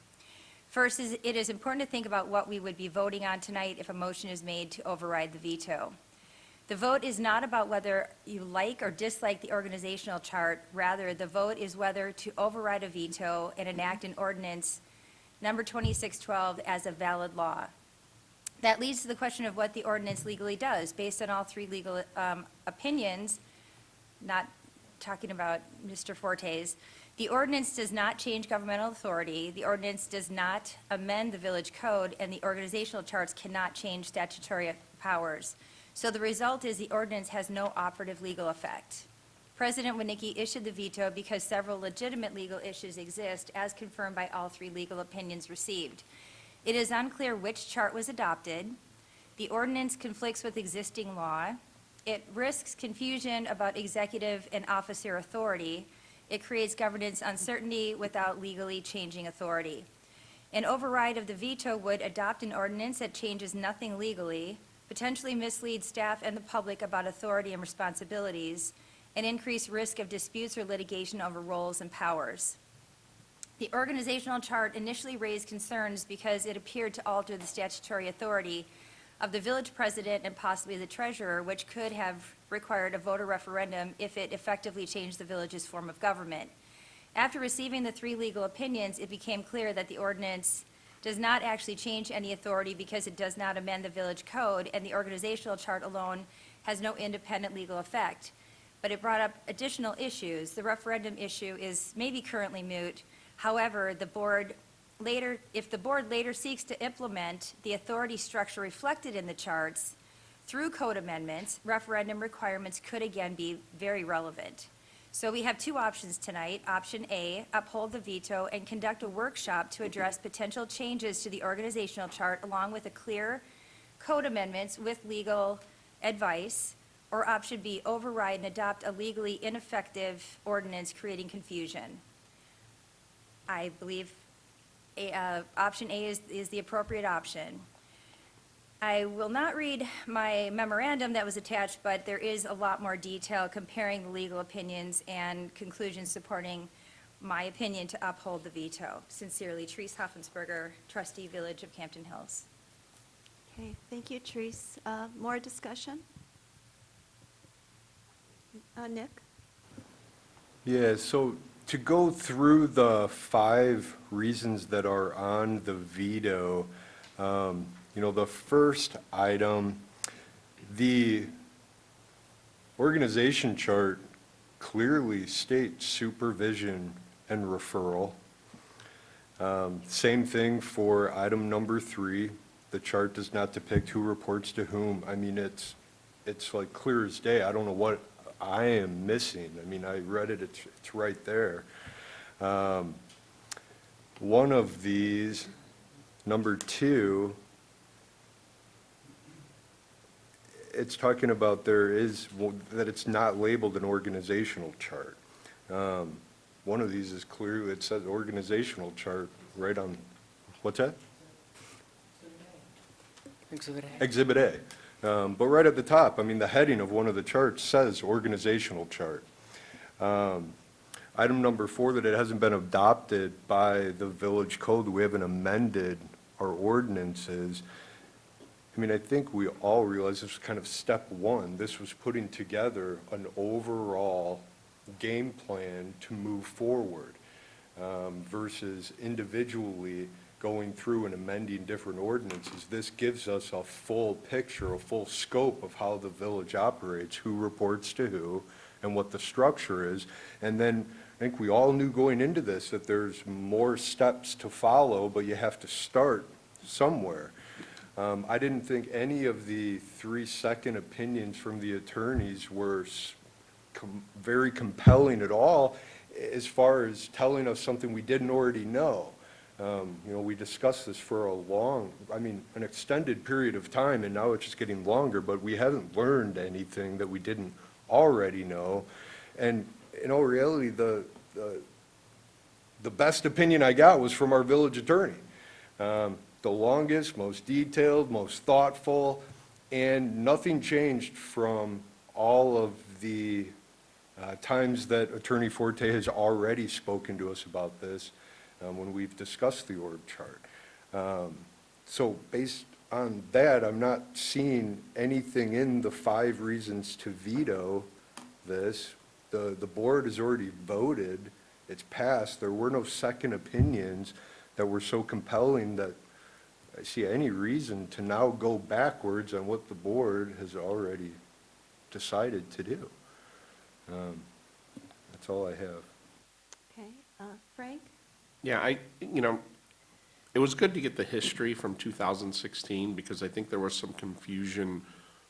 First, it is important to think about what we would be voting on tonight if a motion is made to override the veto. The vote is not about whether you like or dislike the organizational chart. Rather, the vote is whether to override a veto and enact an ordinance number 2612 as a valid law. That leads to the question of what the ordinance legally does. Based on all three legal opinions, not talking about Mr. Forte's, the ordinance does not change governmental authority, the ordinance does not amend the village code, and the organizational charts cannot change statutory powers. So the result is the ordinance has no operative legal effect. President Winnicki issued the veto because several legitimate legal issues exist, as confirmed by all three legal opinions received. It is unclear which chart was adopted. The ordinance conflicts with existing law. It risks confusion about executive and officer authority. It creates governance uncertainty without legally changing authority. An override of the veto would adopt an ordinance that changes nothing legally, potentially mislead staff and the public about authority and responsibilities, and increase risk of disputes or litigation over roles and powers. The organizational chart initially raised concerns because it appeared to alter the statutory authority of the village president and possibly the treasurer, which could have required a voter referendum if it effectively changed the village's form of government. After receiving the three legal opinions, it became clear that the ordinance does not actually change any authority because it does not amend the village code, and the organizational chart alone has no independent legal effect. But it brought up additional issues. The referendum issue is maybe currently moot. However, if the board later seeks to implement the authority structure reflected in the charts through code amendments, referendum requirements could again be very relevant. So we have two options tonight. Option A, uphold the veto and conduct a workshop to address potential changes to the organizational chart along with a clear code amendments with legal advice. Or option B, override and adopt a legally ineffective ordinance creating confusion. I believe option A is the appropriate option. I will not read my memorandum that was attached, but there is a lot more detail comparing the legal opinions and conclusions supporting my opinion to uphold the veto. Sincerely, Therese Hoffensberger, trustee, Village of Campton Hills. Okay, thank you, Therese. More discussion? Nick? Yeah, so to go through the 5 reasons that are on the veto, the first item, the organization chart clearly states supervision and referral. Same thing for item number 3. The chart does not depict who reports to whom. I mean, it's like clear as day. I don't know what I am missing. I mean, I read it, it's right there. One of these, number 2, it's talking about that it's not labeled an organizational chart. One of these is clearly, it says organizational chart right on, what's that? Exhibit A. Exhibit A. But right at the top, I mean, the heading of one of the charts says organizational chart. Item number 4, that it hasn't been adopted by the village code, we haven't amended our ordinances. I mean, I think we all realize this was kind of step 1. This was putting together an overall game plan to move forward versus individually going through and amending different ordinances. This gives us a full picture, a full scope of how the village operates, who reports to who, and what the structure is. And then I think we all knew going into this that there's more steps to follow, but you have to start somewhere. I didn't think any of the 3 second opinions from the attorneys were very compelling at all as far as telling us something we didn't already know. We discussed this for an extended period of time, and now it's just getting longer, but we haven't learned anything that we didn't already know. And in all reality, the best opinion I got was from our village attorney. The longest, most detailed, most thoughtful, and nothing changed from all of the times that Attorney Forte has already spoken to us about this when we've discussed the org chart. So based on that, I'm not seeing anything in the 5 reasons to veto this. The board has already voted, it's passed. There were no second opinions that were so compelling that I see any reason to now go backwards on what the board has already decided to do. That's all I have. Okay, Frank? Yeah, it was good to get the history from 2016 because I think there was some confusion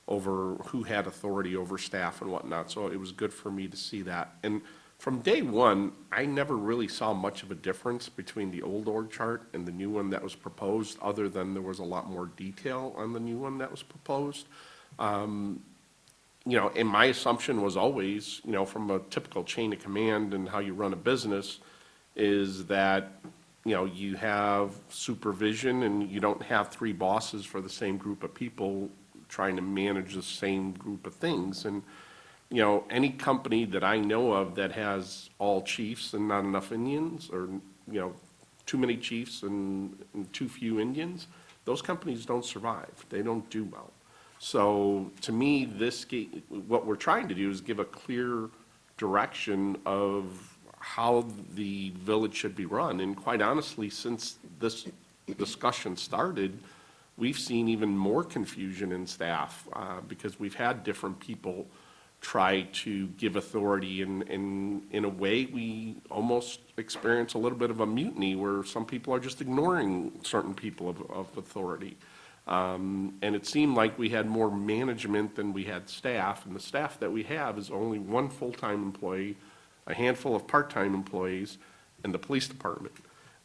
over who had authority over staff and whatnot, so it was good for me to see that. And from day one, I never really saw much of a difference between the old org chart and the new one that was proposed, other than there was a lot more detail on the new one that was proposed. And my assumption was always, from a typical chain of command and how you run a business, is that, you have supervision and you don't have 3 bosses for the same group of people trying to manage the same group of things. And, any company that I know of that has all chiefs and not enough Indians, or, too many chiefs and too few Indians, those companies don't survive. They don't do well. So to me, what we're trying to do is give a clear direction of how the village should be run. And quite honestly, since this discussion started, we've seen even more confusion in staff because we've had different people try to give authority, and in a way, we almost experience a little bit of a mutiny where some people are just ignoring certain people of authority. And it seemed like we had more management than we had staff, and the staff that we have is only 1 full-time employee, a handful of part-time employees, and the police department.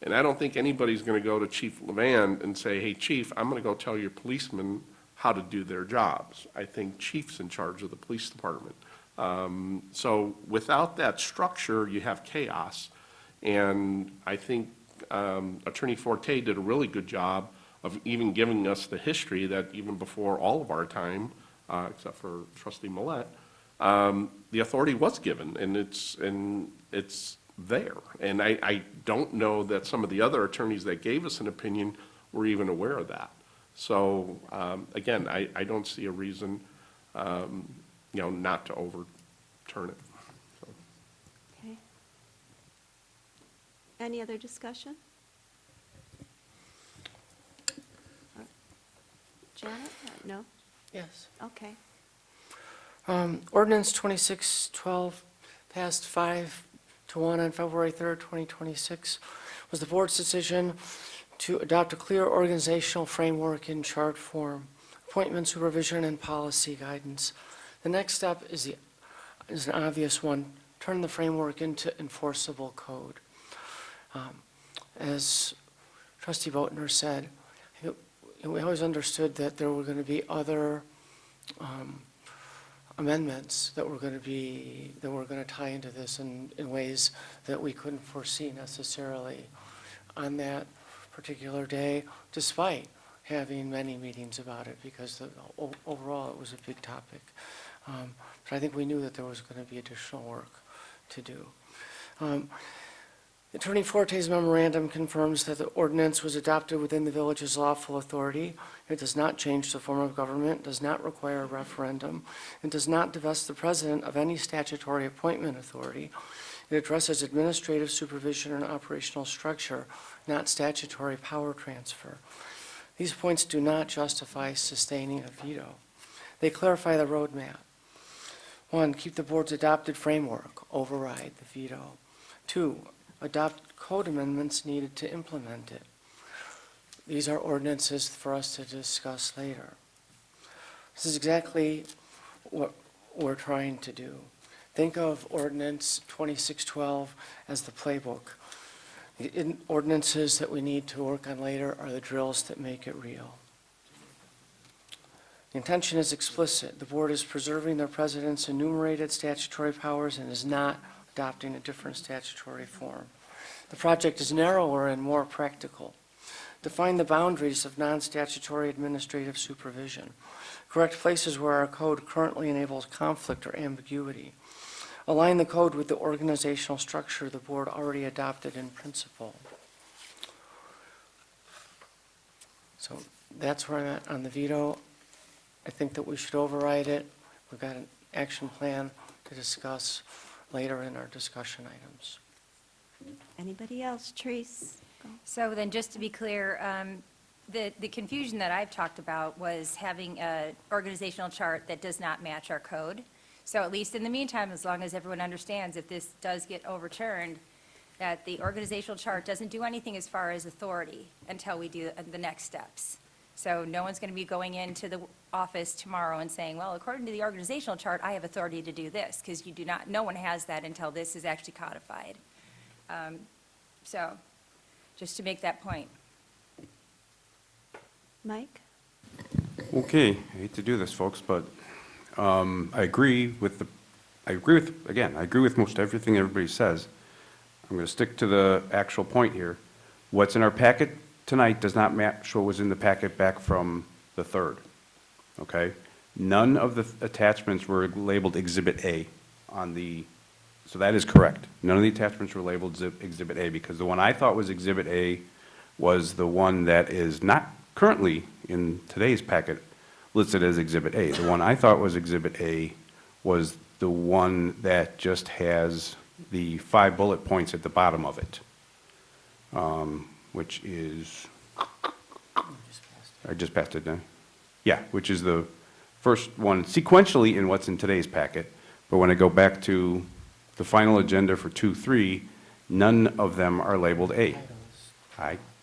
And I don't think anybody's going to go to Chief Levan and say, hey, Chief, I'm going to go tell your policemen how to do their jobs. I think Chief's in charge of the police department. So without that structure, you have chaos. And I think Attorney Forte did a really good job of even giving us the history that even before all of our time, except for trustee Millet, the authority was given, and it's there. And I don't know that some of the other attorneys that gave us an opinion were even aware of that. So, again, I don't see a reason, not to overturn it. So. Okay. Any other discussion? Janet? No? Yes. Okay. Ordinance 2612 passed 5-1 on February 3rd, 2026, was the board's decision to adopt a clear organizational framework in chart form, appointment, supervision, and policy guidance. The next step is an obvious one: turn the framework into enforceable code. As Trustee Boatner said, we always understood that there were going to be other amendments that were going to tie into this in ways that we couldn't foresee necessarily on that particular day, despite having many meetings about it, because overall it was a big topic. But I think we knew that there was going to be additional work to do. Attorney Forte's memorandum confirms that the ordinance was adopted within the village's lawful authority. It does not change the form of government, does not require a referendum, and does not divest the president of any statutory appointment authority. It addresses administrative supervision and operational structure, not statutory power transfer. These points do not justify sustaining a veto. They clarify the roadmap. 1, keep the board's adopted framework, override the veto. 2, adopt code amendments needed to implement it. These are ordinances for us to discuss later. This is exactly what we're trying to do. Think of Ordinance 2612 as the playbook. The ordinances that we need to work on later are the drills that make it real. The intention is explicit. The board is preserving the president's enumerated statutory powers and is not adopting a different statutory form. The project is narrower and more practical. Define the boundaries of non-statutory administrative supervision. Correct places where our code currently enables conflict or ambiguity. Align the code with the organizational structure the board already adopted in principle. So that's where I'm at on the veto. I think that we should override it. We've got an action plan to discuss later in our discussion items. Anybody else? Therese? Go. So then, just to be clear, the confusion that I've talked about was having an organizational chart that does not match our code. So at least in the meantime, as long as everyone understands, if this does get overturned, that the organizational chart doesn't do anything as far as authority until we do the next steps. So no one's going to be going into the office tomorrow and saying, well, according to the organizational chart, I have authority to do this, because you do not, no one has that until this is actually codified. So just to make that point. Mike? Okay, I hate to do this, folks, but I agree with most everything everybody says. I'm going to stick to the actual point here. What's in our packet tonight does not match what was in the packet back from the 3rd, okay? None of the attachments were labeled Exhibit A on the, so that is correct. None of the attachments were labeled Exhibit A, because the one I thought was Exhibit A was the one that is not currently in today's packet listed as Exhibit A. The one I thought was Exhibit A was the one that just has the 5 bullet points at the bottom of it, which is, I just passed it, didn't I? Yeah, which is the first one sequentially in what's in today's packet. But when I go back to the final agenda for 2-3, none of them are labeled A.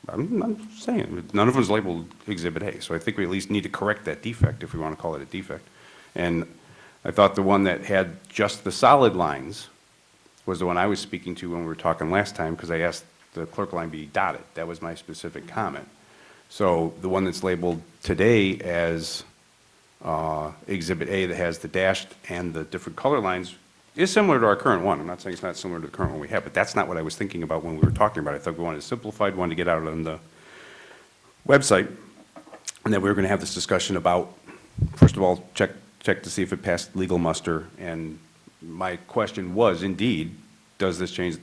I'm saying, none of them is labeled Exhibit A, so I think we at least need to correct that defect, if we want to call it a defect. And I thought the one that had just the solid lines was the one I was speaking to when we were talking last time, because I asked the clerk line be dotted. That was my specific comment. So the one that's labeled today as Exhibit A that has the dashed and the different color lines is similar to our current one. I'm not saying it's not similar to the current one we have, but that's not what I was thinking about when we were talking about it. I thought we wanted a simplified one to get out on the website and that we were going to have this discussion about, first of all, check to see if it passed legal muster. And my question was, indeed, does this change,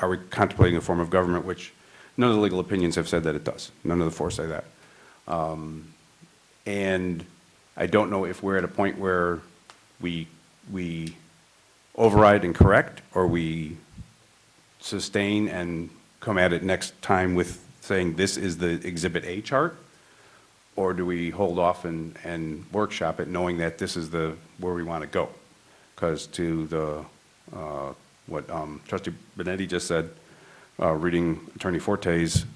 are we contemplating a form of government, which none of the legal opinions have said that it does. None of the four say that. And I don't know if we're at a point where we override and correct, or we sustain and come at it next time with saying this is the Exhibit A chart, or do we hold off and workshop it knowing that this is where we want to go? Because to what Trustee Benetti just said, reading Attorney Forte's,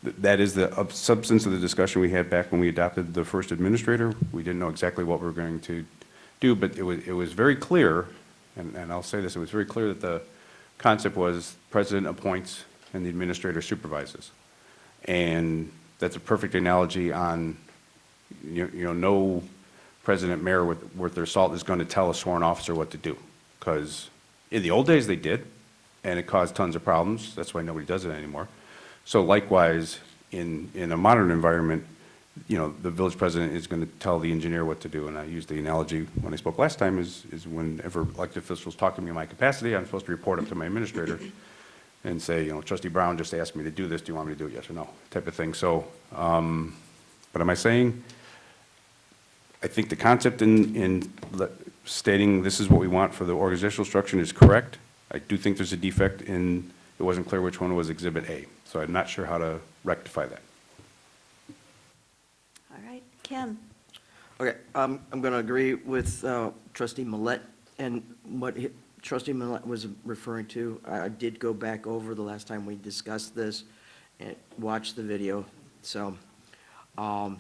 that is the substance of the discussion we had back when we adopted the first administrator. We didn't know exactly what we were going to do, but it was very clear, and I'll say this, it was very clear that the concept was president appoints and the administrator supervises. And that's a perfect analogy on, no president mayor worth their salt is going to tell a sworn officer what to do. Because in the old days they did, and it caused tons of problems. That's why nobody does it anymore. So likewise, in a modern environment, the village president is going to tell the engineer what to do. And I used the analogy when I spoke last time is whenever elected officials talk to me in my capacity, I'm supposed to report up to my administrator and say, Trustee Brown just asked me to do this. Do you want me to do it? Yes or no? Type of thing. So, but am I saying, I think the concept in stating this is what we want for the organizational structure is correct. I do think there's a defect in, it wasn't clear which one was Exhibit A. So I'm not sure how to rectify that. All right, Ken? Okay, I'm going to agree with Trustee Millette, and what Trustee Millette was referring to. I did go back over the last time we discussed this and watched the video. So, and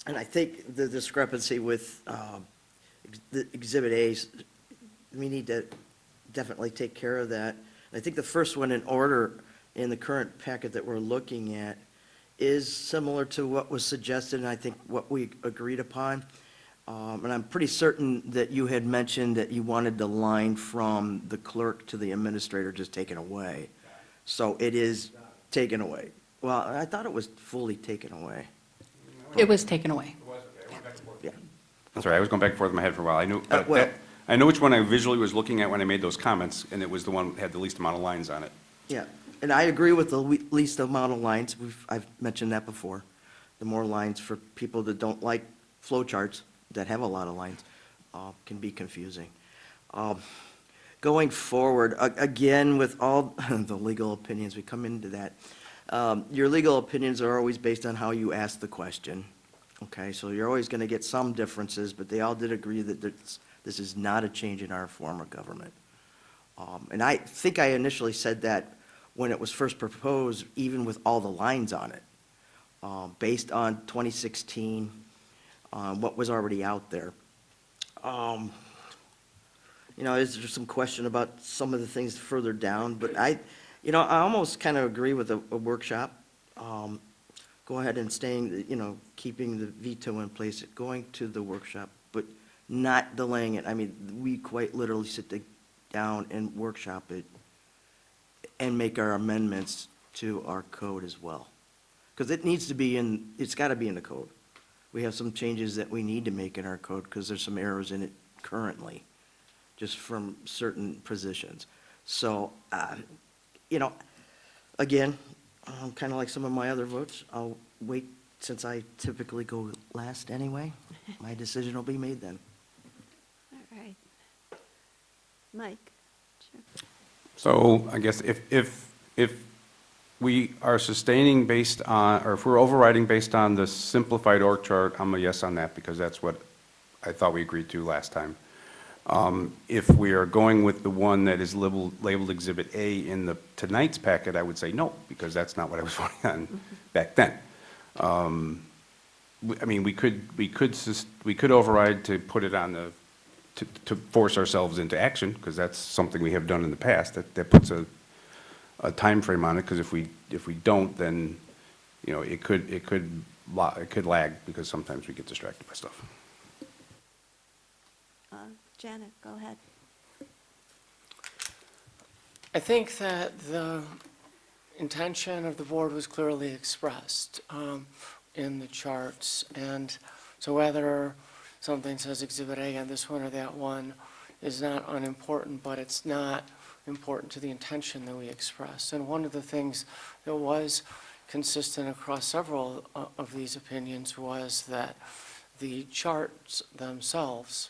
I think the discrepancy with the Exhibit A's, we need to definitely take care of that. I think the first one in order in the current packet that we're looking at is similar to what was suggested, and I think what we agreed upon. And I'm pretty certain that you had mentioned that you wanted the line from the clerk to the administrator just taken away. So it is taken away. Well, I thought it was fully taken away. It was taken away. Yeah. I'm sorry, I was going back and forth in my head for a while. Well- I know which one I visually was looking at when I made those comments, and it was the one that had the least amount of lines on it. Yeah, and I agree with the least amount of lines. I've mentioned that before. The more lines for people that don't like flow charts that have a lot of lines can be confusing. Going forward, again, with all the legal opinions, we come into that. Your legal opinions are always based on how you ask the question. Okay, so you're always going to get some differences, but they all did agree that this is not a change in our form of government. And I think I initially said that when it was first proposed, even with all the lines on it, based on 2016, what was already out there. Is there some question about some of the things further down? But I almost kind of agree with a workshop. Go ahead and keeping the veto in place, going to the workshop, but not delaying it. I mean, we quite literally sit down and workshop it and make our amendments to our code as well. Because it needs to be it's got to be in the code. We have some changes that we need to make in our code because there's some errors in it currently, just from certain positions. So, again, kind of like some of my other votes, I'll wait since I typically go last anyway. My decision will be made then. All right. Mike? Sure. So I guess if we are sustaining based on, or if we're overriding based on the simplified org chart, I'm a yes on that because that's what I thought we agreed to last time. If we are going with the one that is labeled Exhibit A in tonight's packet, I would say no, because that's not what I was voting on back then. I mean, we could override to put it on to force ourselves into action, because that's something we have done in the past. That puts a time frame on it, because if we don't, then it could lag, because sometimes we get distracted by stuff. Janet, go ahead. I think that the intention of the board was clearly expressed. in the charts. And so whether something says Exhibit A on this one or that one is not unimportant, but it's not important to the intention that we express. And one of the things that was consistent across several of these opinions was that the charts themselves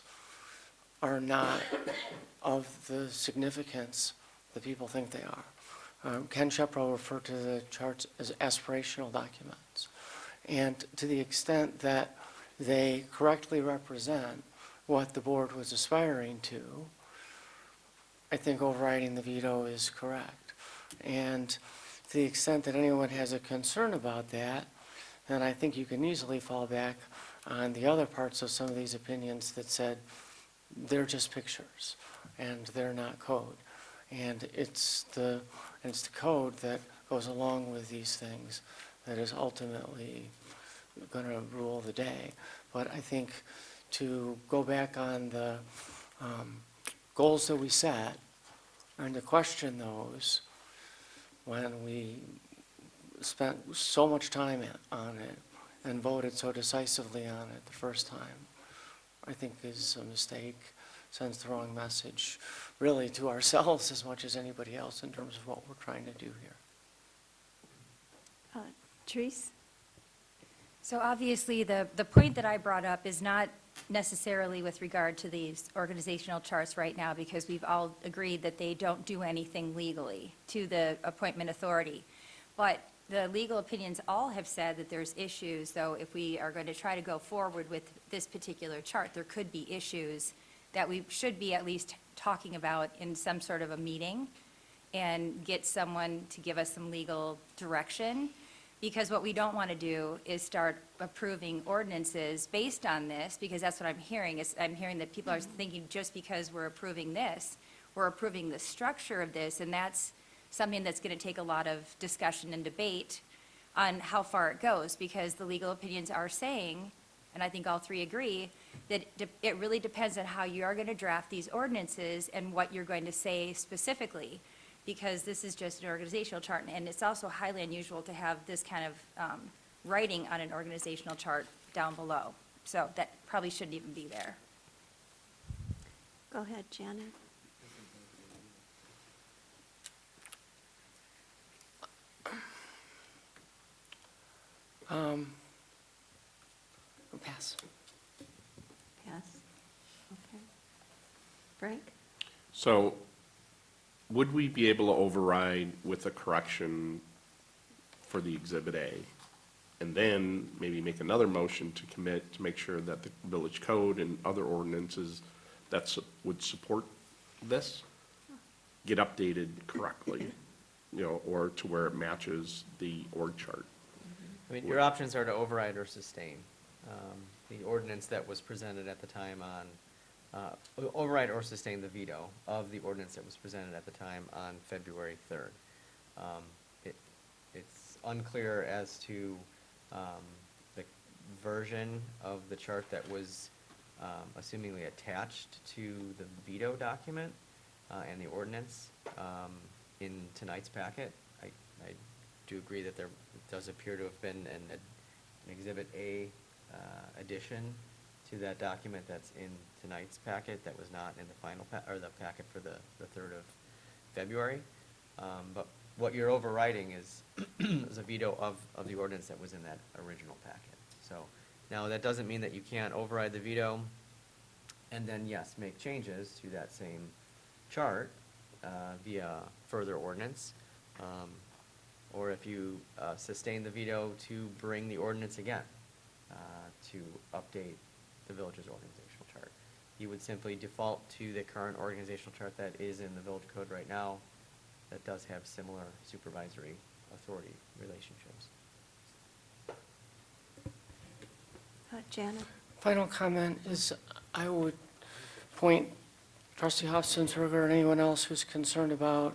are not of the significance that people think they are. Ken Shepro referred to the charts as aspirational documents. And to the extent that they correctly represent what the board was aspiring to, I think overriding the veto is correct. And to the extent that anyone has a concern about that, then I think you can easily fall back on the other parts of some of these opinions that said they're just pictures and they're not code. And it's the code that goes along with these things that is ultimately going to rule the day. But I think to go back on the goals that we set and to question those when we spent so much time on it and voted so decisively on it the first time, I think is a mistake, sends the wrong message, really to ourselves as much as anybody else in terms of what we're trying to do here. Therese? So obviously, the point that I brought up is not necessarily with regard to these organizational charts right now, because we've all agreed that they don't do anything legally to the appointment authority. But the legal opinions all have said that there's issues, though, if we are going to try to go forward with this particular chart, there could be issues that we should be at least talking about in some sort of a meeting and get someone to give us some legal direction. Because what we don't want to do is start approving ordinances based on this, because that's what I'm hearing, is I'm hearing that people are thinking just because we're approving this, we're approving the structure of this, and that's something that's going to take a lot of discussion and debate on how far it goes, because the legal opinions are saying, and I think all three agree, that it really depends on how you are going to draft these ordinances and what you're going to say specifically, because this is just an organizational chart, and it's also highly unusual to have this kind of writing on an organizational chart down below. So that probably shouldn't even be there. Go ahead, Janet. Pass. Pass. Okay. Frank? So would we be able to override with a correction for the Exhibit A? And then maybe make another motion to commit to make sure that the village code and other ordinances that would support this get updated correctly, you know, or to where it matches the org chart? I mean, your options are to override or sustain. The ordinance that was presented at the time on, override or sustain the veto of the ordinance that was presented at the time on February 3rd. It's unclear as to the version of the chart that was assumingly attached to the veto document and the ordinance in tonight's packet. I do agree that there does appear to have been an Exhibit A addition to that document that's in tonight's packet that was not in the final or the packet for the 3rd of February. But what you're overriding is a veto of the ordinance that was in that original packet. So now that doesn't mean that you can't override the veto and then, yes, make changes to that same chart via further ordinance. Or if you sustain the veto, to bring the ordinance again to update the village's organizational chart. You would simply default to the current organizational chart that is in the village code right now that does have similar supervisory authority relationships. Janet? Final comment is I would point Trustee Hofstensberger and anyone else who's concerned about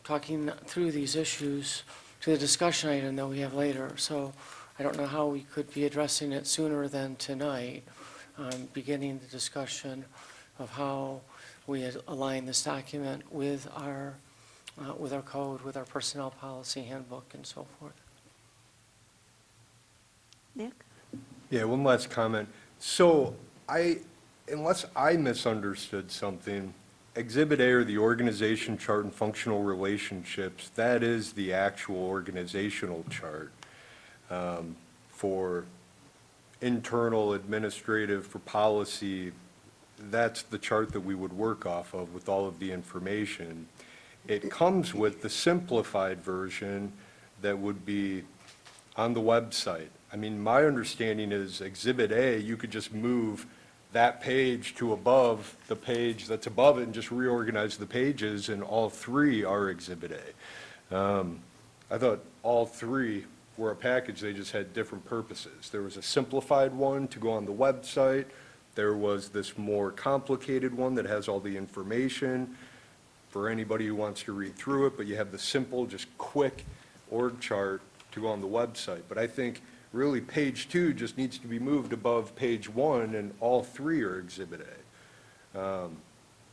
talking through these issues to the discussion item that we have later. So I don't know how we could be addressing it sooner than tonight, beginning the discussion of how we align this document with our code, with our personnel policy handbook and so forth. Nick? Yeah, one last comment. So unless I misunderstood something, Exhibit A, or the organization chart and functional relationships, that is the actual organizational chart for internal, administrative, for policy. That's the chart that we would work off of with all of the information. It comes with the simplified version that would be on the website. I mean, my understanding is Exhibit A, you could just move that page to above the page that's above it and just reorganize the pages, and all three are Exhibit A. I thought all three were a package, they just had different purposes. There was a simplified one to go on the website, there was this more complicated one that has all the information for anybody who wants to read through it, but you have the simple, just quick org chart to go on the website. But I think really page 2 just needs to be moved above page 1, and all three are Exhibit A.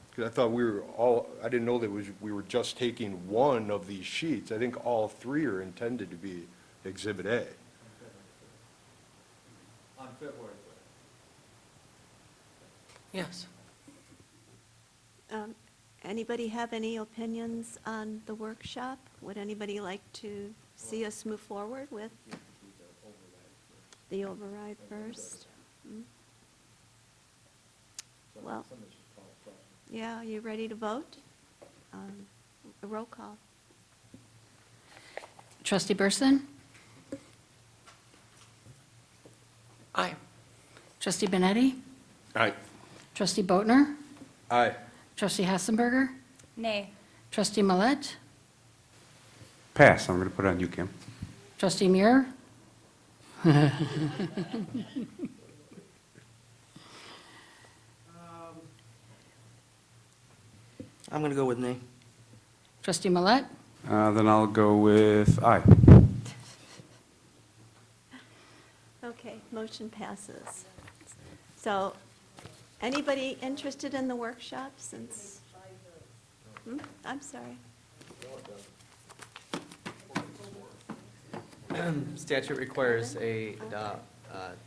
Because I thought I didn't know that we were just taking one of these sheets. I think all three are intended to be Exhibit A. On February 5th. Yes. Anybody have any opinions on the workshop? Would anybody like to see us move forward with the override first? Hmm? Well, yeah, you ready to vote? A roll call. Trustee Burson? Aye. Trustee Benetti? Aye. Trustee Boatner? Aye. Trustee Hassenberger? Nay. Trustee Millet? Pass, I'm going to put it on you, Kim. Trustee Muir? I'm going to go with nay. Trustee Millet? Then I'll go with aye. Okay, motion passes. So, anybody interested in the workshop since? I'm sorry. Statute requires a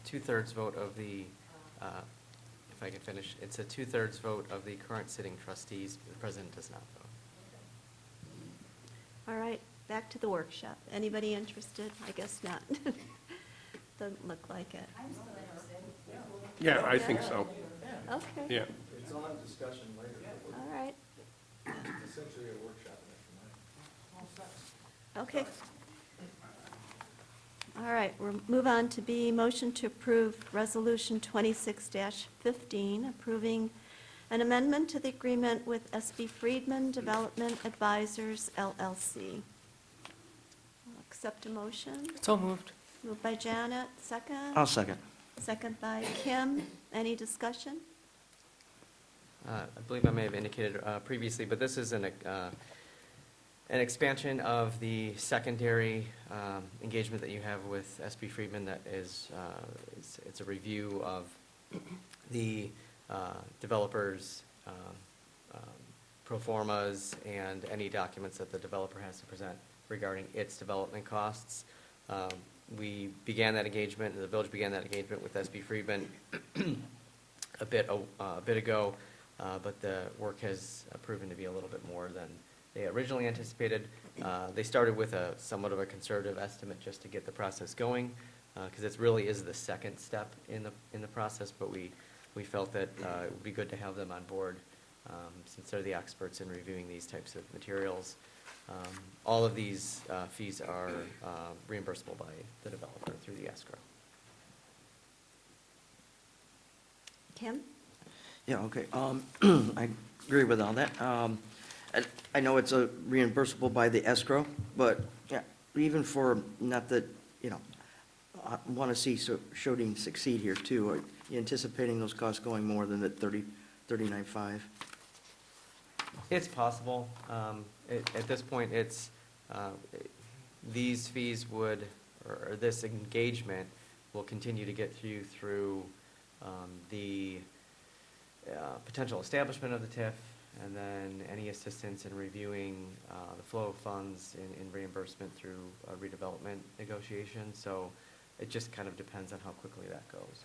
two-thirds vote of the, if I can finish, it's a two-thirds vote of the current sitting trustees. The president does not vote. All right, back to the workshop. Anybody interested? I guess not. Doesn't look like it. Yeah, I think so. Okay. Yeah. It's on discussion later. All right, Essentially a workshop next month. okay. All right, we'll move on to B, motion to approve Resolution 26-15, approving an amendment to the agreement with SB Friedman Development Advisors, LLC. I'll accept a motion. So moved. Moved by Janet, second. I'll second. Second by Kim. Any discussion? I believe I may have indicated previously, but this is an expansion of the secondary engagement that you have with SB Friedman. That is, it's a review of the developers' pro formas and any documents that the developer has to present regarding its development costs. We began that engagement, the village began that engagement with SB Friedman a bit ago, but the work has proven to be a little bit more than they originally anticipated. They started with somewhat of a conservative estimate just to get the process going, because it really is the second step in the process, but we felt that it would be good to have them on board, since they're the experts in reviewing these types of materials. All of these fees are reimbursable by the developer through the escrow. Kim? Yeah, okay. I agree with all that. I know it's reimbursable by the escrow, but yeah, even for, not that, I want to see Shodine succeed here too. Are you anticipating those costs going more than the 39.5? It's possible. At this point, these fees or this engagement will continue to get you through the potential establishment of the TIF, and then any assistance in reviewing the flow of funds in reimbursement through redevelopment negotiations. So it just kind of depends on how quickly that goes.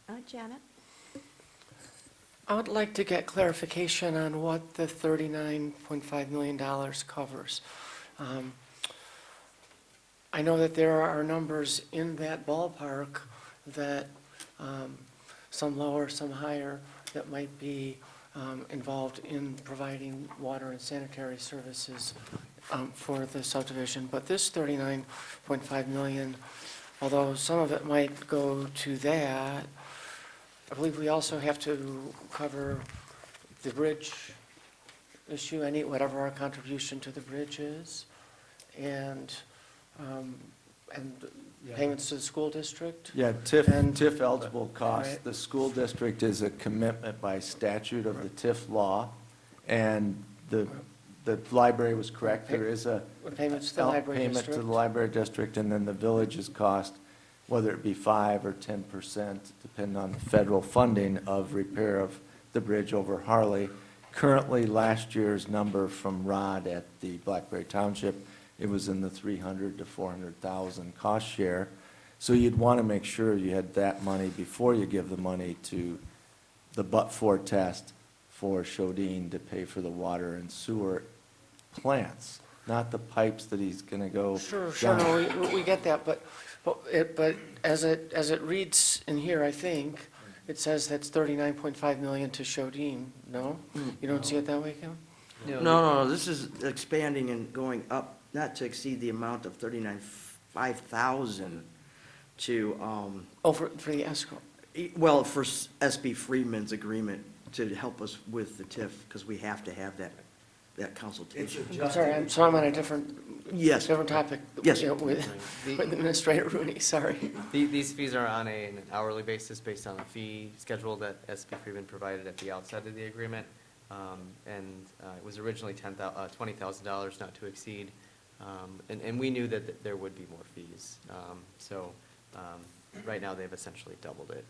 So. Janet? I would like to get clarification on what the $39.5 million covers. I know that there are numbers in that ballpark that, some lower, some higher, that might be involved in providing water and sanitary services for the subdivision. But this $39.5 million, although some of it might go to that, I believe we also have to cover the bridge issue, whatever our contribution to the bridge is, and payments to the school district. Yeah, And- TIF eligible costs. Right. The school district is a commitment by statute of the TIF law, and the library was correct. There is a Payments to the library payment to district. the library district, and then the village's cost, whether it be 5 or 10%, depending on the federal funding of repair of the bridge over Harley. Currently, last year's number from Rod at the Blackberry Township, it was in the 300 to 400,000 cost share. So you'd want to make sure you had that money before you give the money to the but-for test for Shodine to pay for the water and sewer plants, not the pipes that he's going to go Sure, down. no, we get that, but as it reads in here, I think, it says that's $39.5 million to Shodine, no? You don't see it that way, Kevin? No, this is expanding and going up, not to exceed the amount of 39,500 to, Oh, for the escrow. well, for SB Freeman's agreement to help us with the TIF, because we have to have that consultation. I'm sorry, so I'm on a different Yes. different topic. Yes. you know, with Administrator Rooney, sorry. These fees are on an hourly basis based on a fee schedule that SB Freeman provided at the outset of the agreement. And it was originally $20,000 not to exceed. And we knew that there would be more fees. So right now, they've essentially doubled it.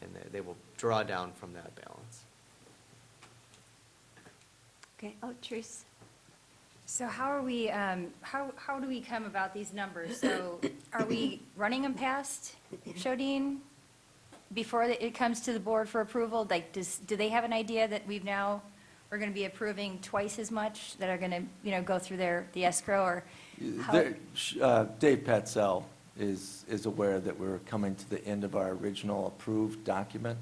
And they will draw down from that balance. Okay, Therese? So how are we, how do we come about these numbers? So are we running them past Shodine before it comes to the board for approval? Like, do they have an idea that we're going to be approving twice as much that are going to, go through the escrow, or? how- Dave Petzel is aware that we're coming to the end of our original approved document,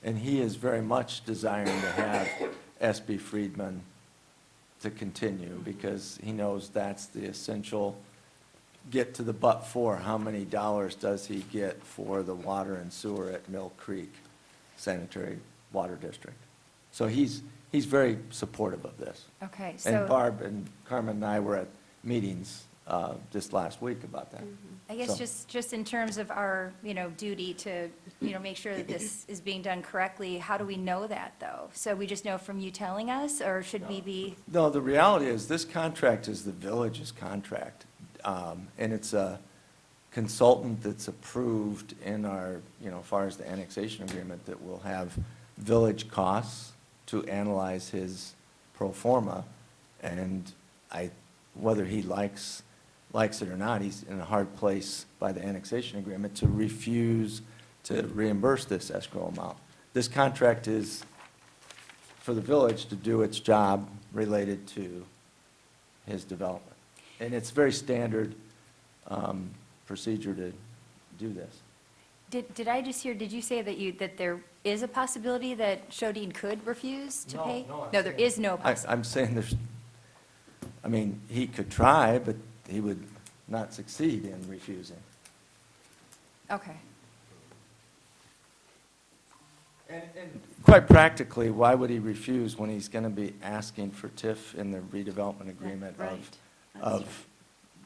and he is very much desiring to have SB Friedman to continue, because he knows that's the essential, get to the but-for, how many dollars does he get for the water and sewer at Mill Creek Sanitary Water District? So he's very supportive of this. Okay, so. And Barb and Carmen and I were at meetings just last week about that. I guess So- just in terms of our, duty to, make sure that this is being done correctly, how do we know that, though? So we just know from you telling us, or should we be? No, the reality is, this contract is the village's contract, and it's a consultant that's approved in our, as far as the annexation agreement, that will have village costs to analyze his pro forma, and whether he likes it or not, he's in a hard place by the annexation agreement to refuse to reimburse this escrow amount. This contract is for the village to do its job related to his development. And it's very standard procedure to do this. Did I just hear, did you say that there is a possibility that Shodine could refuse to pay? No, there is no possibility. I'm saying he could try, but he would not succeed in refusing. Okay. And quite practically, why would he refuse when he's going to be asking for TIF in the redevelopment agreement right. of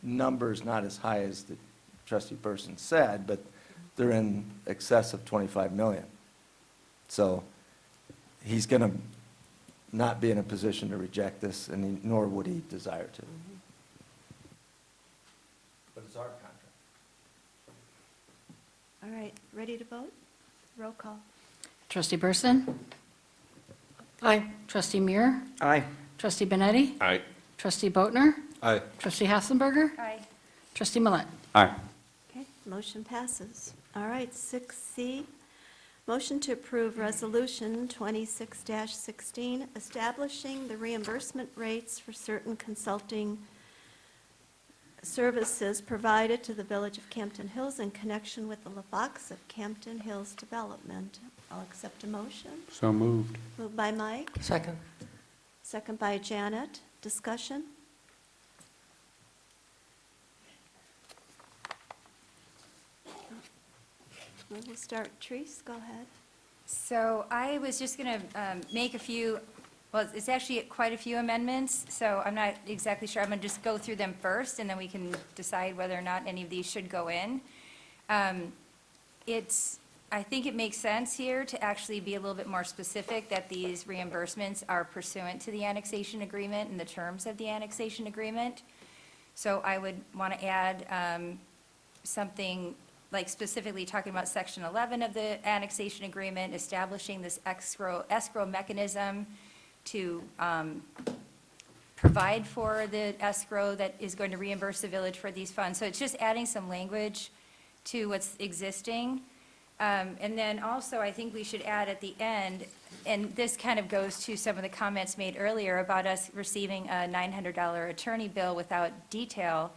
numbers not as high as the trustee person said, but they're in excess of 25 million. So he's going to not be in a position to reject this, and nor would he desire to. But it's our contract. All right, ready to vote? Roll call. Trustee Burson? Aye. Trustee Muir? Aye. Trustee Benetti? Aye. Trustee Boatner? Aye. Trustee Hassenberger? Aye. Trustee Millet? Aye. Okay, motion passes. All right, 6C, motion to approve Resolution 26-16, establishing the reimbursement rates for certain consulting services provided to the Village of Campton Hills in connection with the LaFox of Campton Hills development. I'll accept a motion. So moved. Moved by Mike, Second. second by Janet. Discussion? We'll start. Treese, go ahead. So I was just going to make a few, well, it's actually quite a few amendments, so I'm not exactly sure. I'm going to just go through them first, and then we can decide whether or not any of these should go in. I think it makes sense here to actually be a little bit more specific that these reimbursements are pursuant to the annexation agreement and the terms of the annexation agreement. So I would want to add something like specifically talking about Section 11 of the annexation agreement, establishing this escrow mechanism to provide for the escrow that is going to reimburse the village for these funds. So it's just adding some language to what's existing. And then also, I think we should add at the end, and this kind of goes to some of the comments made earlier about us receiving a $900 attorney bill without detail,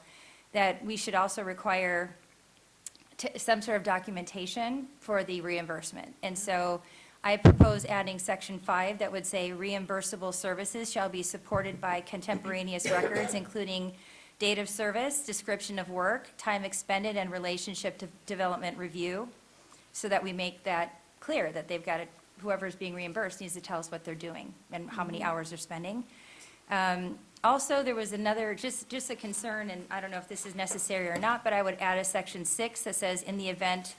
that we should also require some sort of documentation for the reimbursement. And so I propose adding Section 5 that would say reimbursable services shall be supported by contemporaneous records, including date of service, description of work, time expended, and relationship to development review, so that we make that clear, that they've got to, whoever's being reimbursed needs to tell us what they're doing and how many hours they're spending. Also, there was another, just a concern, and I don't know if this is necessary or not, but I would add a Section 6 that says, in the event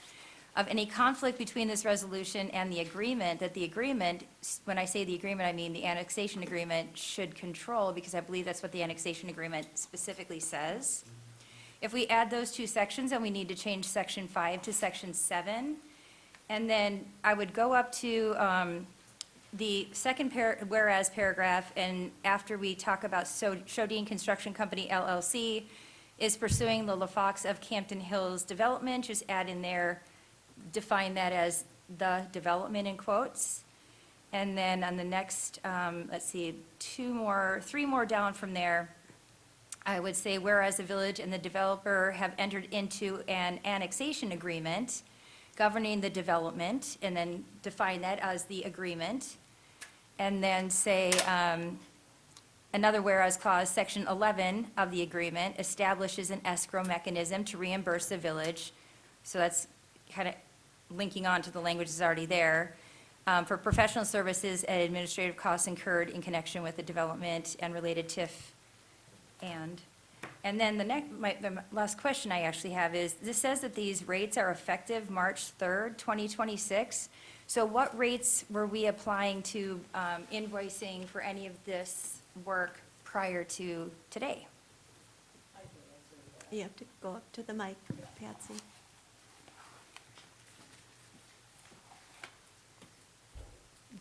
of any conflict between this resolution and the agreement, that the agreement, when I say the agreement, I mean the annexation agreement, should control, because I believe that's what the annexation agreement specifically says. If we add those two sections, then we need to change Section 5 to Section 7. And then I would go up to the second whereas paragraph, and after we talk about Shodine Construction Company LLC is pursuing the LaFox of Campton Hills development, just add in there, define that as the development in quotes. And then on the next, let's see, three more down from there, I would say, whereas the village and the developer have entered into an annexation agreement governing the development, and then define that as the agreement. And then say, another whereas clause, Section 11 of the agreement establishes an escrow mechanism to reimburse the village. So that's kind of linking on to the language that's already there, for professional services and administrative costs incurred in connection with the development and related TIF. And then the last question I actually have is, this says that these rates are effective March 3rd, 2026. So what rates were we applying to invoicing for any of this work prior to today? You have to go up to the mic, Patsy.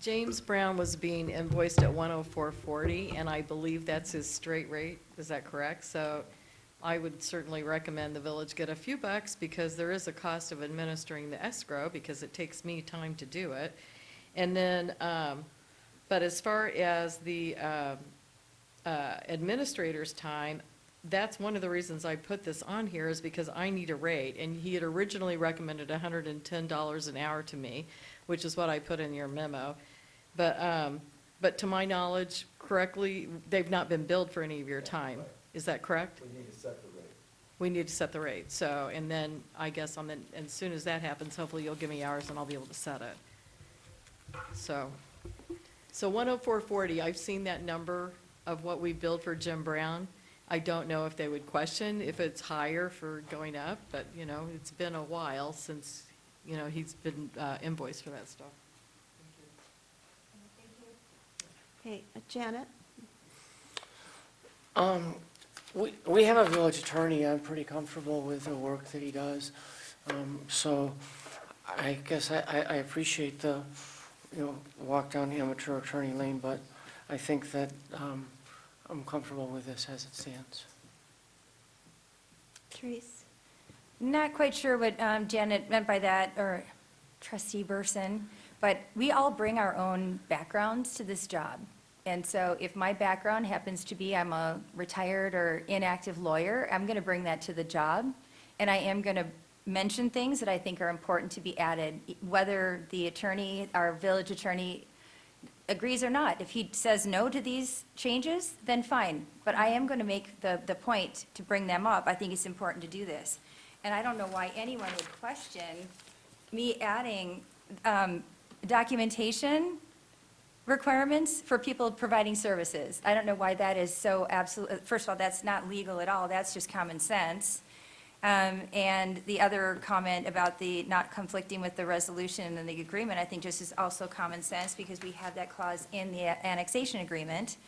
James Brown was being invoiced at 104.40, and I believe that's his straight rate. Is that correct? So I would certainly recommend the village get a few bucks, because there is a cost of administering the escrow, because it takes me time to do it. And then, but as far as the administrator's time, that's one of the reasons I put this on here, is because I need a rate. And he had originally recommended $110 an hour to me, which is what I put in your memo. But to my knowledge, correctly, they've not been billed for any of your time. Is that correct? We need to set the rate. We need to set the rate. So, and then I guess as soon as that happens, hopefully you'll give me hours and I'll be able to set it. So 104.40, I've seen that number of what we billed for Jim Brown. I don't know if they would question if it's higher for going up, but, it's been a while since, he's been invoiced for that stuff. Okay, Janet? We have a village attorney. I'm pretty comfortable with the work that he does. So I guess I appreciate the, walk down the amateur attorney lane, but I think that I'm comfortable with this as it stands. Therese? Not quite sure what Janet meant by that, or trustee Burson, but we all bring our own backgrounds to this job. And so if my background happens to be I'm a retired or inactive lawyer, I'm going to bring that to the job. And I am going to mention things that I think are important to be added, whether the attorney, our village attorney, agrees or not. If he says no to these changes, then fine. But I am going to make the point to bring them up. I think it's important to do this. And I don't know why anyone would question me adding documentation requirements for people providing services. I don't know why that is so absolute. First of all, that's not legal at all. That's just common sense. And the other comment about the not conflicting with the resolution and the agreement, I think just is also common sense because we have that clause in the annexation agreement.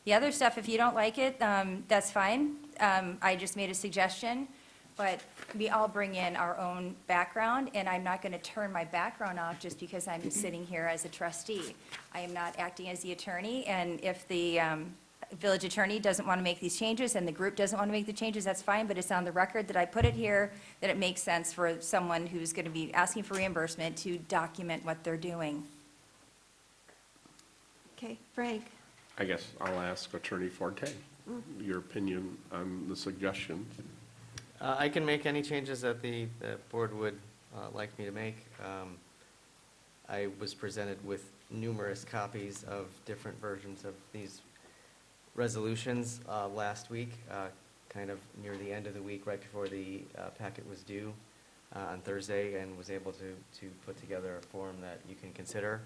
The other stuff, if you don't like it, that's fine. I just made a suggestion, but we all bring in our own background, and I'm not going to turn my background off just because I'm sitting here as a trustee. I am not acting as the attorney, and if the village attorney doesn't want to make these changes and the group doesn't want to make the changes, that's fine, but it's on the record that I put it here, that it makes sense for someone who's going to be asking for reimbursement to document what they're doing. Okay, Frank? I guess I'll ask Attorney Forte, your opinion on the suggestion. I can make any changes that the board would like me to make. I was presented with numerous copies of different versions of these resolutions last week, kind of near the end of the week, right before the packet was due on Thursday, and was able to put together a form that you can consider.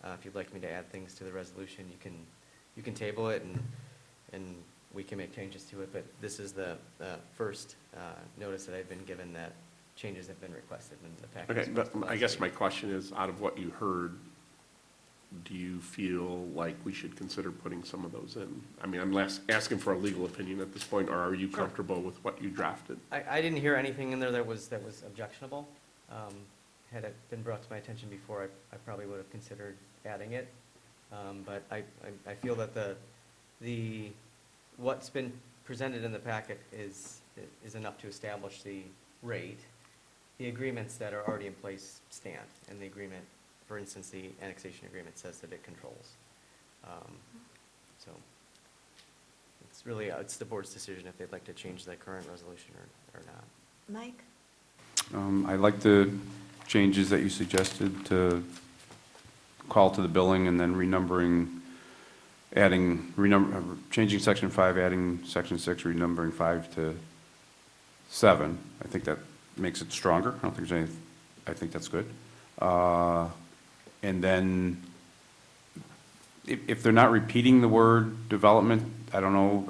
If you'd like me to add things to the resolution, you can table it and we can make changes to it, but this is the first notice that I've been given that changes have been requested in the packet. Okay, but I guess my question is, out of what you heard, do you feel like we should consider putting some of those in? I mean, I'm asking for a legal opinion at this point, or are you comfortable with what you drafted? I didn't hear anything in there that was objectionable. Had it been brought to my attention before, I probably would have considered adding it. But I feel that what's been presented in the packet is enough to establish the rate. The agreements that are already in place stand, and the agreement, for instance, the annexation agreement says that it controls. So it's the board's decision if they'd like to change the current resolution or not. Mike? I like the changes that you suggested to call to the billing and then changing section 5, adding section 6, renumbering 5 to 7. I think that makes it stronger. I don't think there's any, I think that's good. And then if they're not repeating the word development, I don't know,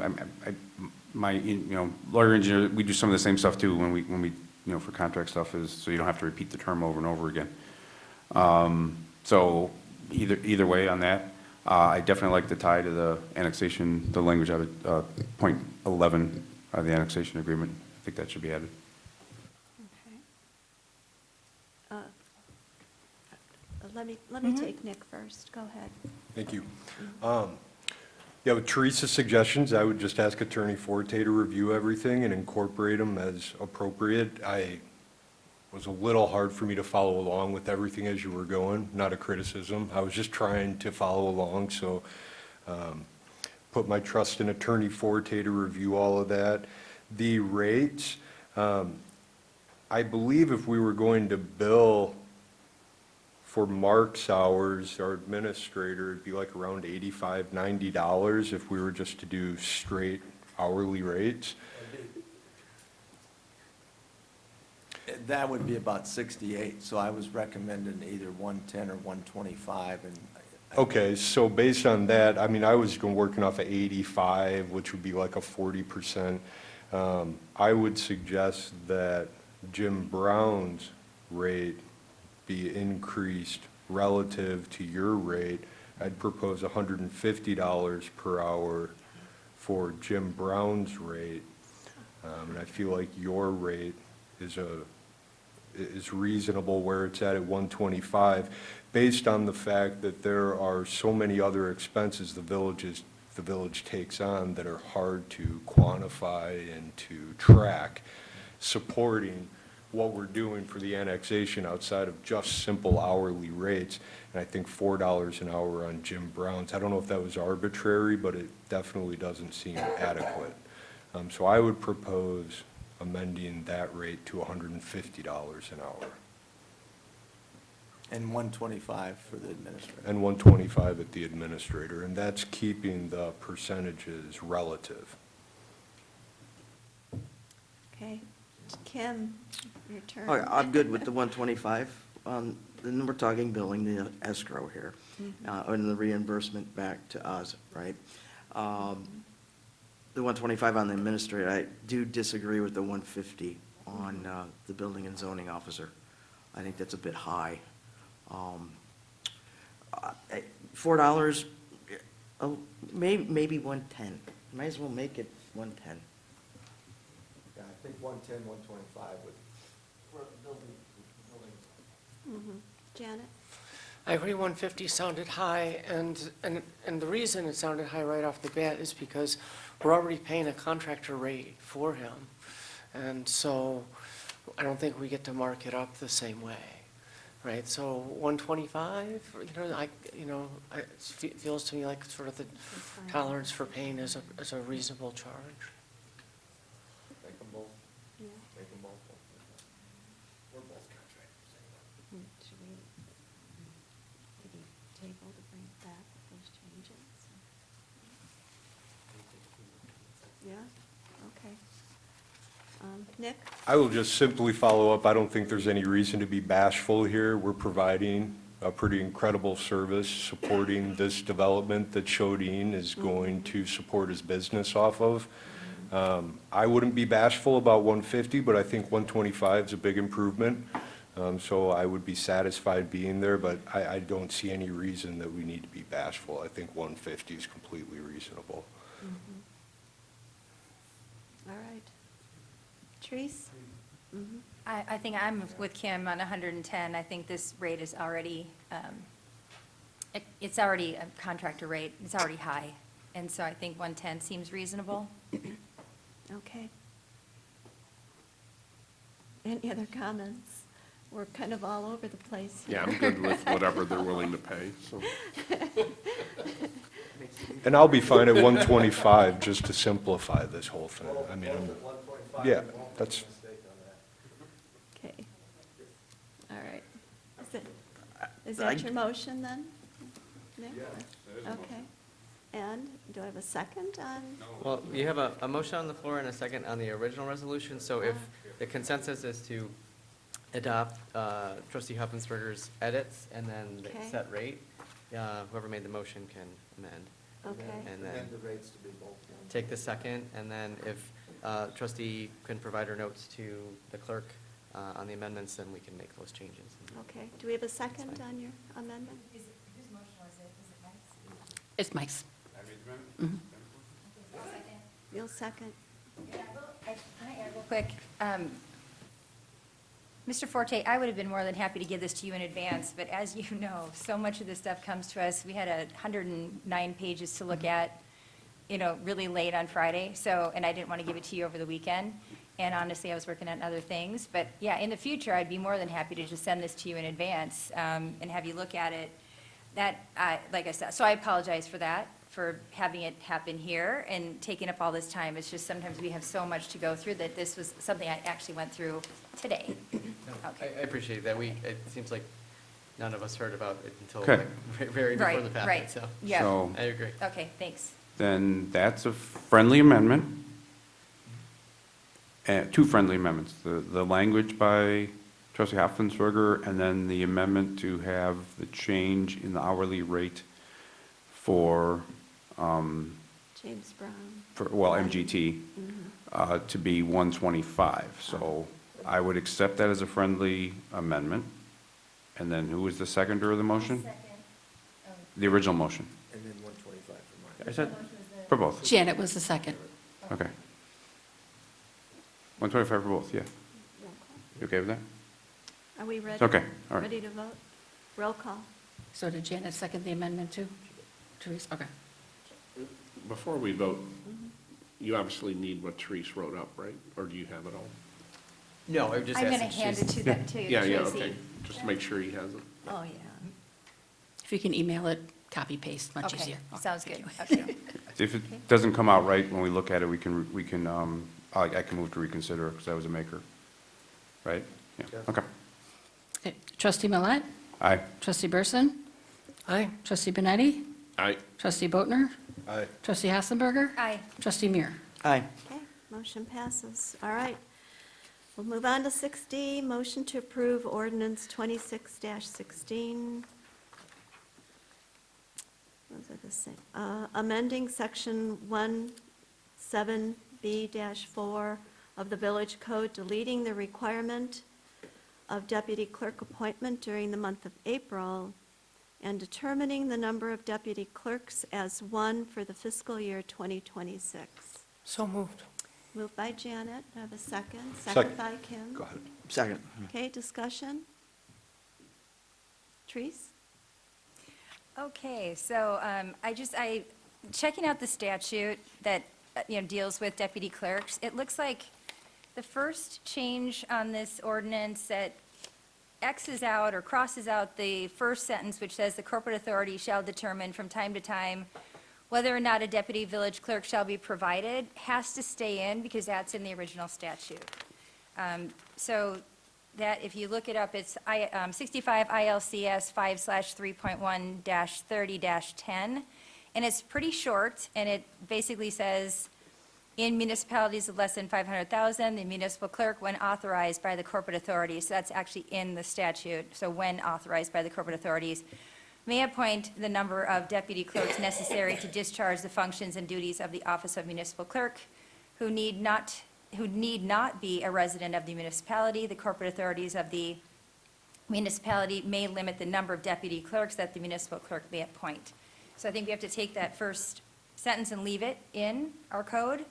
lawyer engineer, we do some of the same stuff too when we for contract stuff so you don't have to repeat the term over and over again. So either way on that, I definitely like the tie to the annexation, the language of it, point 11 of the annexation agreement. I think that should be added. Okay. Let me take Nick first. Go ahead. Thank you. Yeah, with Teresa's suggestions, I would just ask Attorney Forte to review everything and incorporate them as appropriate. It was a little hard for me to follow along with everything as you were going, not a criticism. I was just trying to follow along, so put my trust in Attorney Forte to review all of that. The rates, I believe if we were going to bill for Mark's hours, our administrator, it'd be like around $85, $90 if we were just to do straight hourly rates. That would be about 68, so I was recommending either 110 or 125, and Okay, so based on that, I mean, I was working off of 85, which would be like a 40%. I would suggest that Jim Brown's rate be increased relative to your rate. I'd propose $150 per hour for Jim Brown's rate. And I feel like your rate is reasonable where it's at 125, based on the fact that there are so many other expenses the village takes on that are hard to quantify and to track. supporting what we're doing for the annexation outside of just simple hourly rates. And I think $4 an hour on Jim Brown's, I don't know if that was arbitrary, but it definitely doesn't seem adequate. So I would propose amending that rate to $150 an hour. And 125 for the administrator. And 125 at the administrator, and that's keeping the percentages relative. Okay. Kim, your turn. Okay, I'm good with the 125. Then we're talking billing, the escrow here, and the reimbursement back to us, right? The 125 on the administrator, I do disagree with the 150 on the building and zoning officer. I think that's a bit high. $4, maybe 110. Might as well make it 110. Yeah, I think 110, 125 would. Janet? I agree 150 sounded high, and the reason it sounded high right off the bat is because we're already paying a contractor rate for him. And so I don't think we get to mark it up the same way, right? So 125, it feels to me like sort of the tolerance for pain is a reasonable charge. Make them both. Yeah. Make them both. We're both contractors anyway. Should we, did he table to bring back those changes? Yeah, okay. Nick? I will just simply follow up. I don't think there's any reason to be bashful here. We're providing a pretty incredible service, supporting this development that Shodine is going to support his business off of. I wouldn't be bashful about 150, but I think 125 is a big improvement. So I would be satisfied being there, but I don't see any reason that we need to be bashful. I think 150 is completely reasonable. All right. Therese? I think I'm with Kim on 110. I think this rate is already, it's already a contractor rate, it's already high. And so I think 110 seems reasonable. Okay. Any other comments? We're kind of all over the place here. Yeah, I'm good with whatever they're willing to pay, so. And I'll be fine at 125, just to simplify this whole thing. I mean, yeah, that's, Okay. All right. Is that your motion then? Nick? Okay. And do I have a second on? Well, you have a motion on the floor and a second on the original resolution, so if the consensus is to adopt trustee Huffensberger's edits and then the Okay. set rate, whoever made the motion can amend. Okay. And then Amend the rates to be both. take the second, and then if trustee can provide her notes to the clerk on the amendments, then we can make those changes. Okay. Do we have a second fine. on your amendment? Whose motion was it? Is it Mike's? It's Mike's. You'll second. Can I add real quick? Mr. Forte, I would have been more than happy to give this to you in advance, but as you know, so much of this stuff comes to us. We had 109 pages to look at, really late on Friday, and I didn't want to give it to you over the weekend. And honestly, I was working on other things. But yeah, in the future, I'd be more than happy to just send this to you in advance and have you look at it. Like I said, so I apologize for that, for having it happen here and taking up all this time. It's just sometimes we have so much to go through that this was something I actually went through today. I appreciate that. It seems like none of us heard about it until Okay. like very before Right, the fact, right. so. Yeah. So I agree. Okay, thanks. then that's a friendly amendment. Two friendly amendments, the language by trustee Hoffensberger, and then the amendment to have the change in the hourly rate for, James Brown. MGT, to be 125. So I would accept that as a friendly amendment. And then who was the seconder of the motion? The original motion. And then 125 for mine. I said, for both. Janet was the second. Okay. 125 for both, yeah. You okay with that? Are we ready? It's okay, all right. Ready to vote? Roll call. So did Janet second the amendment too? Therese, okay. Before we vote, you obviously need what Therese wrote up, right? Or do you have it all? No, I just I'm asked going if to hand it she's- to them, to Yeah, yeah, Tracy. okay, just to make sure he has it. Oh, yeah. If you can email it, copy paste, much Okay, easier. sounds good. Okay. If it doesn't come out right when we look at it, I can move to reconsider, because I was a maker. Right? Yeah, okay. Okay. Trustee Millet? Aye. Trustee Burson? Aye. Trustee Benetti? Aye. Trustee Boatner? Aye. Trustee Hassenberger? Aye. Trustee Muir? Aye. Okay, motion passes. All right. We'll move on to 6D, motion to approve ordinance 26-16. Those are the same. Amending section 17B-4 of the village code, deleting the requirement of deputy clerk appointment during the month of April, and determining the number of deputy clerks as one for the fiscal year 2026. So moved. Moved by Janet, I have a second. Second. Second by Kim. Go ahead. Second. Okay, discussion? Treese? Okay, so checking out the statute that, deals with deputy clerks, it looks like the first change on this ordinance that X's out or crosses out the first sentence, which says the corporate authority shall determine from time to time whether or not a deputy village clerk shall be provided, has to stay in because that's in the original statute. So that, if you look it up, it's 65 ILCS 5/3.1-30-10, and it's pretty short, and it basically says, in municipalities of less than 500,000, the municipal clerk, when authorized by the corporate authorities, so that's actually in the statute, so when authorized by the corporate authorities, may appoint the number of deputy clerks necessary to discharge the functions and duties of the office of municipal clerk, who need not be a resident of the municipality. The corporate authorities of the municipality may limit the number of deputy clerks that the municipal clerk may appoint. So I think we have to take that first sentence and leave it in our code.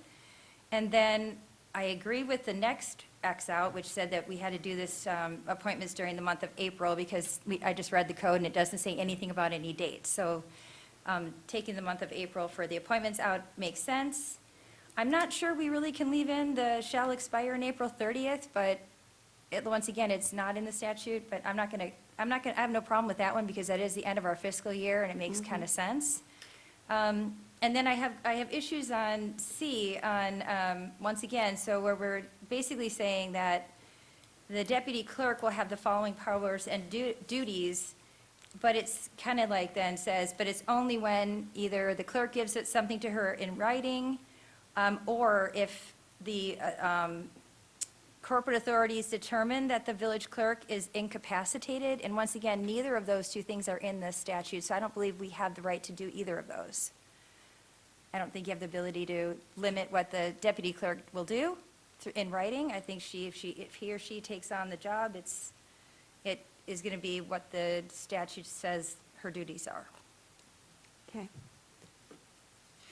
And then I agree with the next X out, which said that we had to do this appointments during the month of April, because I just read the code and it doesn't say anything about any dates. So taking the month of April for the appointments out makes sense. I'm not sure we really can leave in the shall expire on April 30th, but once again, it's not in the statute, but I have no problem with that one because that is the end of our fiscal year and it makes kind of sense. And then I have issues on C, once again, so where we're basically saying that the deputy clerk will have the following powers and duties, but it's kind of like then says, but it's only when either the clerk gives it something to her in writing, or if the corporate authorities determine that the village clerk is incapacitated. And once again, neither of those two things are in the statute, so I don't believe we have the right to do either of those. I don't think you have the ability to limit what the deputy clerk will do in writing. I think if he or she takes on the job, it is going to be what the statute says her duties are. Okay.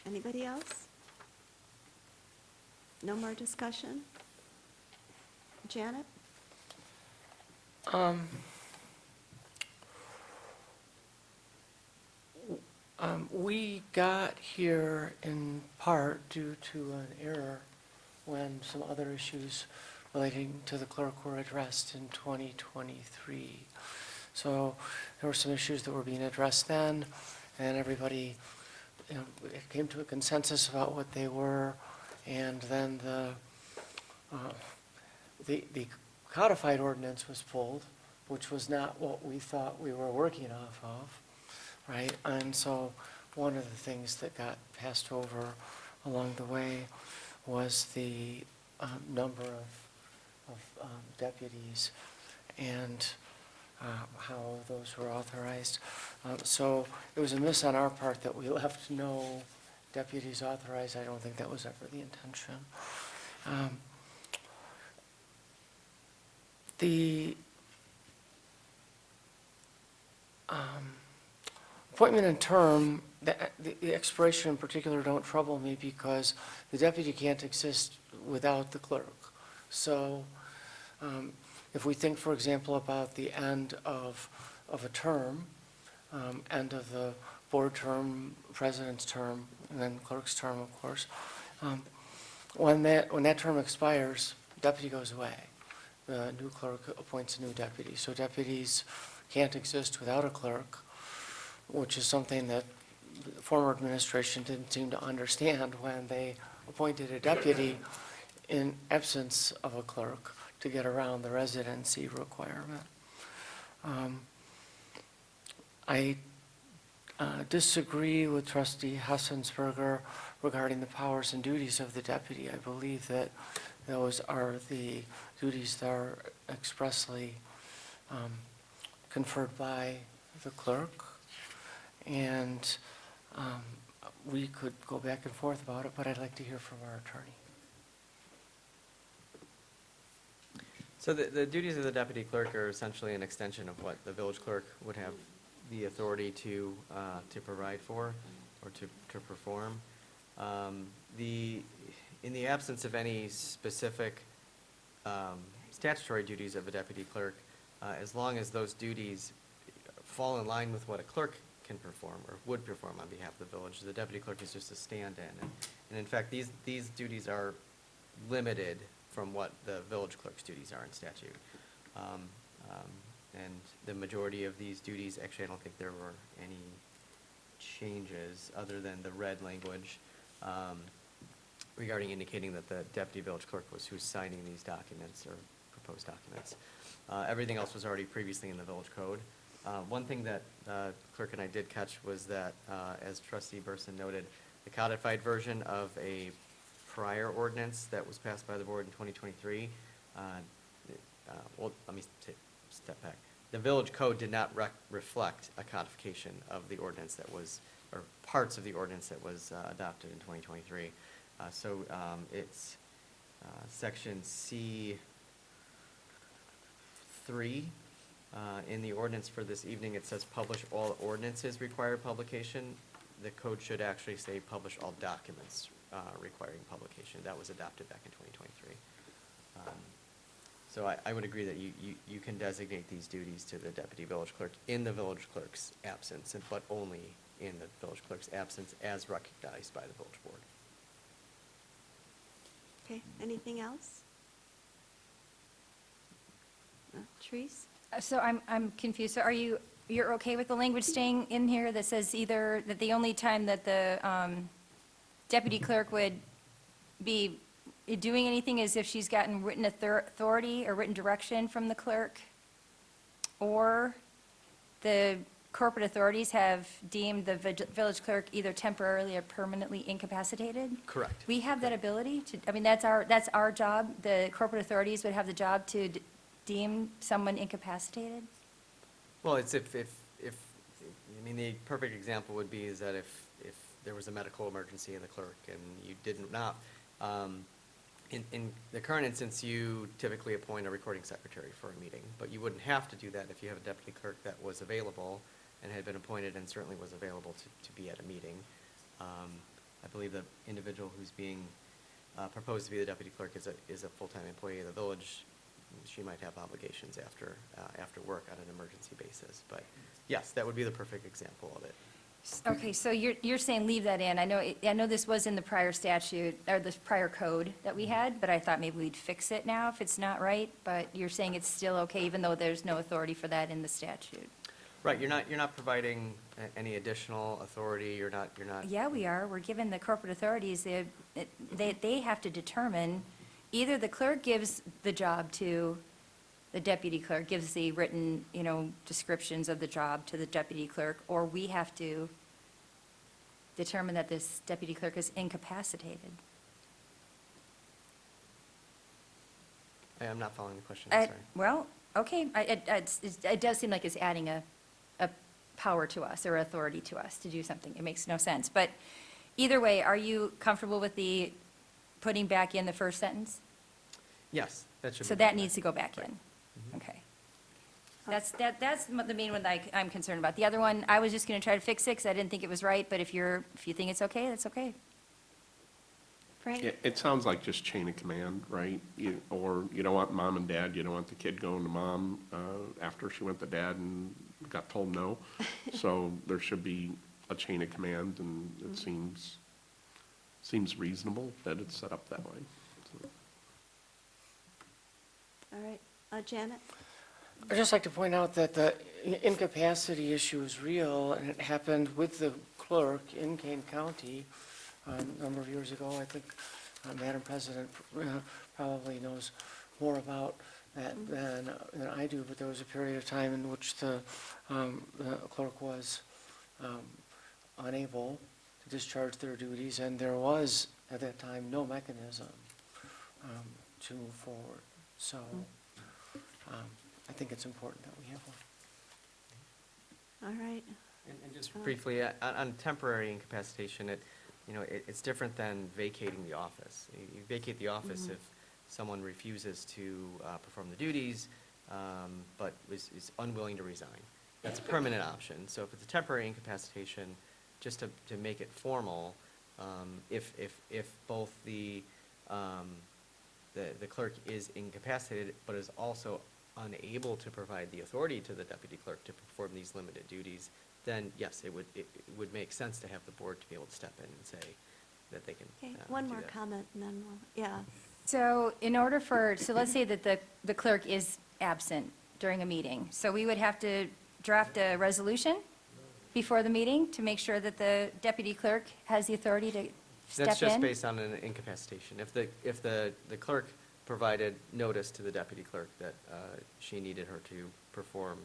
Anybody else? No more discussion? Janet? We got here in part due to an error when some other issues relating to the clerk were addressed in 2023. So there were some issues that were being addressed then, and everybody, it came to a consensus about what they were, and then the codified ordinance was pulled, which was not what we thought we were working off of. Right, and so one of the things that got passed over along the way was the number of deputies and how those were authorized. So it was a miss on our part that we left no deputies authorized. I don't think that was ever the intention. The appointment and term, the expiration in particular don't trouble me because the deputy can't exist without the clerk. So if we think, for example, about the end of a term, end of the board term, president's term, and then clerk's term, of course, when that term expires, deputy goes away. the new clerk appoints a new deputy. So deputies can't exist without a clerk, which is something that the former administration didn't seem to understand when they appointed a deputy in absence of a clerk to get around the residency requirement. I disagree with trustee Hassensberger regarding the powers and duties of the deputy. I believe that those are the duties that are expressly conferred by the clerk. And we could go back and forth about it, but I'd like to hear from our attorney. So the duties of the deputy clerk are essentially an extension of what the village clerk would have the authority to provide for or to perform. In the absence of any specific statutory duties of a deputy clerk, as long as those duties fall in line with what a clerk can perform or would perform on behalf of the village, the deputy clerk is just a stand-in. And in fact, these duties are limited from what the village clerk's duties are in statute. And the majority of these duties, actually, I don't think there were any changes other than the red language regarding indicating that the deputy village clerk was who's signing these documents or proposed documents. Everything else was already previously in the village code. One thing that clerk and I did catch was that, as trustee Burson noted, the codified version of a prior ordinance that was passed by the board in 2023, well, let me step back. The village code did not reflect a codification of the ordinance that was, or parts of the ordinance that was adopted in 2023. So it's section C3 in the ordinance for this evening. It says publish all ordinances required publication. The code should actually say publish all documents requiring publication. That was adopted back in 2023. So I would agree that you can designate these duties to the deputy village clerk in the village clerk's absence, but only in the village clerk's absence as recognized by the village board. Okay, anything else? Therese? So I'm confused. So you're okay with the language staying in here that says either, that the only time that the deputy clerk would be doing anything is if she's gotten written authority or written direction from the clerk, or the corporate authorities have deemed the village clerk either temporarily or permanently incapacitated? Correct. We have that ability to, I mean, that's our job. The corporate authorities would have the job to deem someone incapacitated? Well, it's if, I mean, the perfect example would be is that if there was a medical emergency in the clerk and you did not, in the current instance, you typically appoint a recording secretary for a meeting, but you wouldn't have to do that if you have a deputy clerk that was available and had been appointed and certainly was available to be at a meeting. I believe the individual who's being proposed to be the deputy clerk is a full-time employee of the village. She might have obligations after work on an emergency basis, but yes, that would be the perfect example of it. Okay, so you're saying leave that in. I know this was in the prior statute, or the prior code that we had, but I thought maybe we'd fix it now if it's not right, but you're saying it's still okay even though there's no authority for that in the statute? Right, you're not providing any additional authority, you're not. Yeah, we are. We're giving the corporate authorities, they have to determine, either the clerk gives the job to the deputy clerk, gives the written, descriptions of the job to the deputy clerk, or we have to determine that this deputy clerk is incapacitated. I am not following the question, sorry. Well, okay, it does seem like it's adding a power to us or authority to us to do something. It makes no sense. But either way, are you comfortable with the putting back in the first sentence? Yes, that should be. So that needs to go back in? Mhm. Okay. That's the main one that I'm concerned about. The other one, I was just going to try to fix it because I didn't think it was right, but if you think it's okay, that's okay. Frank? It sounds like just chain of command, right? Or you don't want mom and dad, you don't want the kid going to mom after she went to dad and got told no. So there should be a chain of command, and it seems reasonable that it's set up that way. So. All right. Janet? I'd just like to point out that the incapacity issue is real, and it happened with the clerk in Kane County a number of years ago. I think Madam President probably knows more about that than I do, but there was a period of time in which the clerk was unable to discharge their duties, and there was, at that time, no mechanism to move forward. So I think it's important that we have one. All right. And just briefly, on temporary incapacitation, it's different than vacating the office. You vacate the office if someone refuses to perform the duties, but is unwilling to resign. That's a permanent option. So if it's a temporary incapacitation, just to make it formal, if both the clerk is incapacitated, but is also unable to provide the authority to the deputy clerk to perform these limited duties, then yes, it would make sense to have the board to be able to step in and say that they can Okay, do one more that. comment, and then yeah. So let's say that the clerk is absent during a meeting. So we would have to draft a resolution before the meeting to make sure that the deputy clerk has the authority to step in? That's just based on an incapacitation. If the clerk provided notice to the deputy clerk that she needed her to perform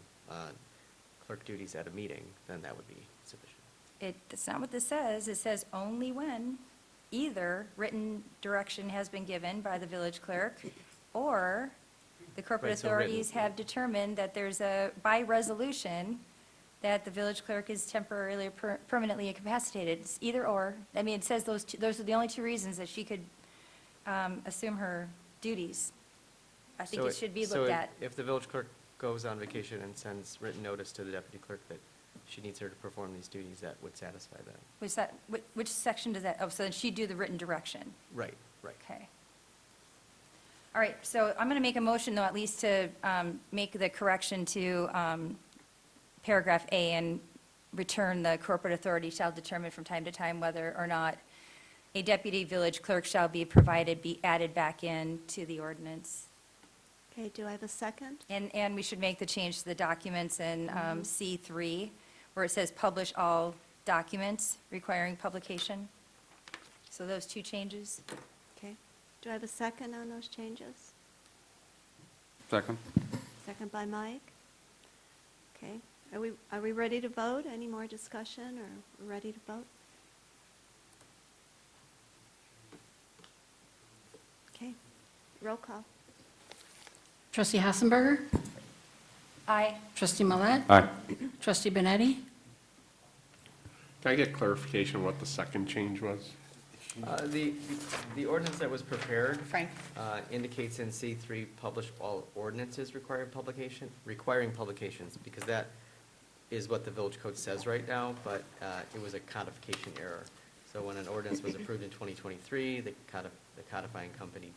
clerk duties at a meeting, then that would be sufficient. That's not what this says. It says only when either written direction has been given by the village clerk or the corporate Right, so written. authorities have determined that by resolution, that the village clerk is temporarily or permanently incapacitated. It's either or. I mean, it says those are the only two reasons that she could assume her duties. I think So it should be so looked at. If the village clerk goes on vacation and sends written notice to the deputy clerk that she needs her to perform these duties, that would satisfy that. Which section does that, so then she'd do the written direction. Right, right. Okay. All right, so I'm going to make a motion, though, at least to make the correction to paragraph A and return the corporate authority shall determine from time to time whether or not a deputy village clerk shall be added back in to the ordinance. Okay, do I have a second? And we should make the change to the documents in C3, where it says publish all documents requiring publication. So those two changes. Okay. Do I have a second on those changes? Second? Second by Mike. Okay. Are we ready to vote? Any more discussion, or we're ready to vote? Okay. Roll call. Trustee Hassenberger? Aye. Trustee Millet? Aye. Trustee Benetti? Can I get clarification what the second change was? The ordinance that was prepared Frank? indicates in C3, publish all ordinances requiring publications, because that is what the village code says right now, but it was a codification error. So when an ordinance was approved in 2023, the codifying company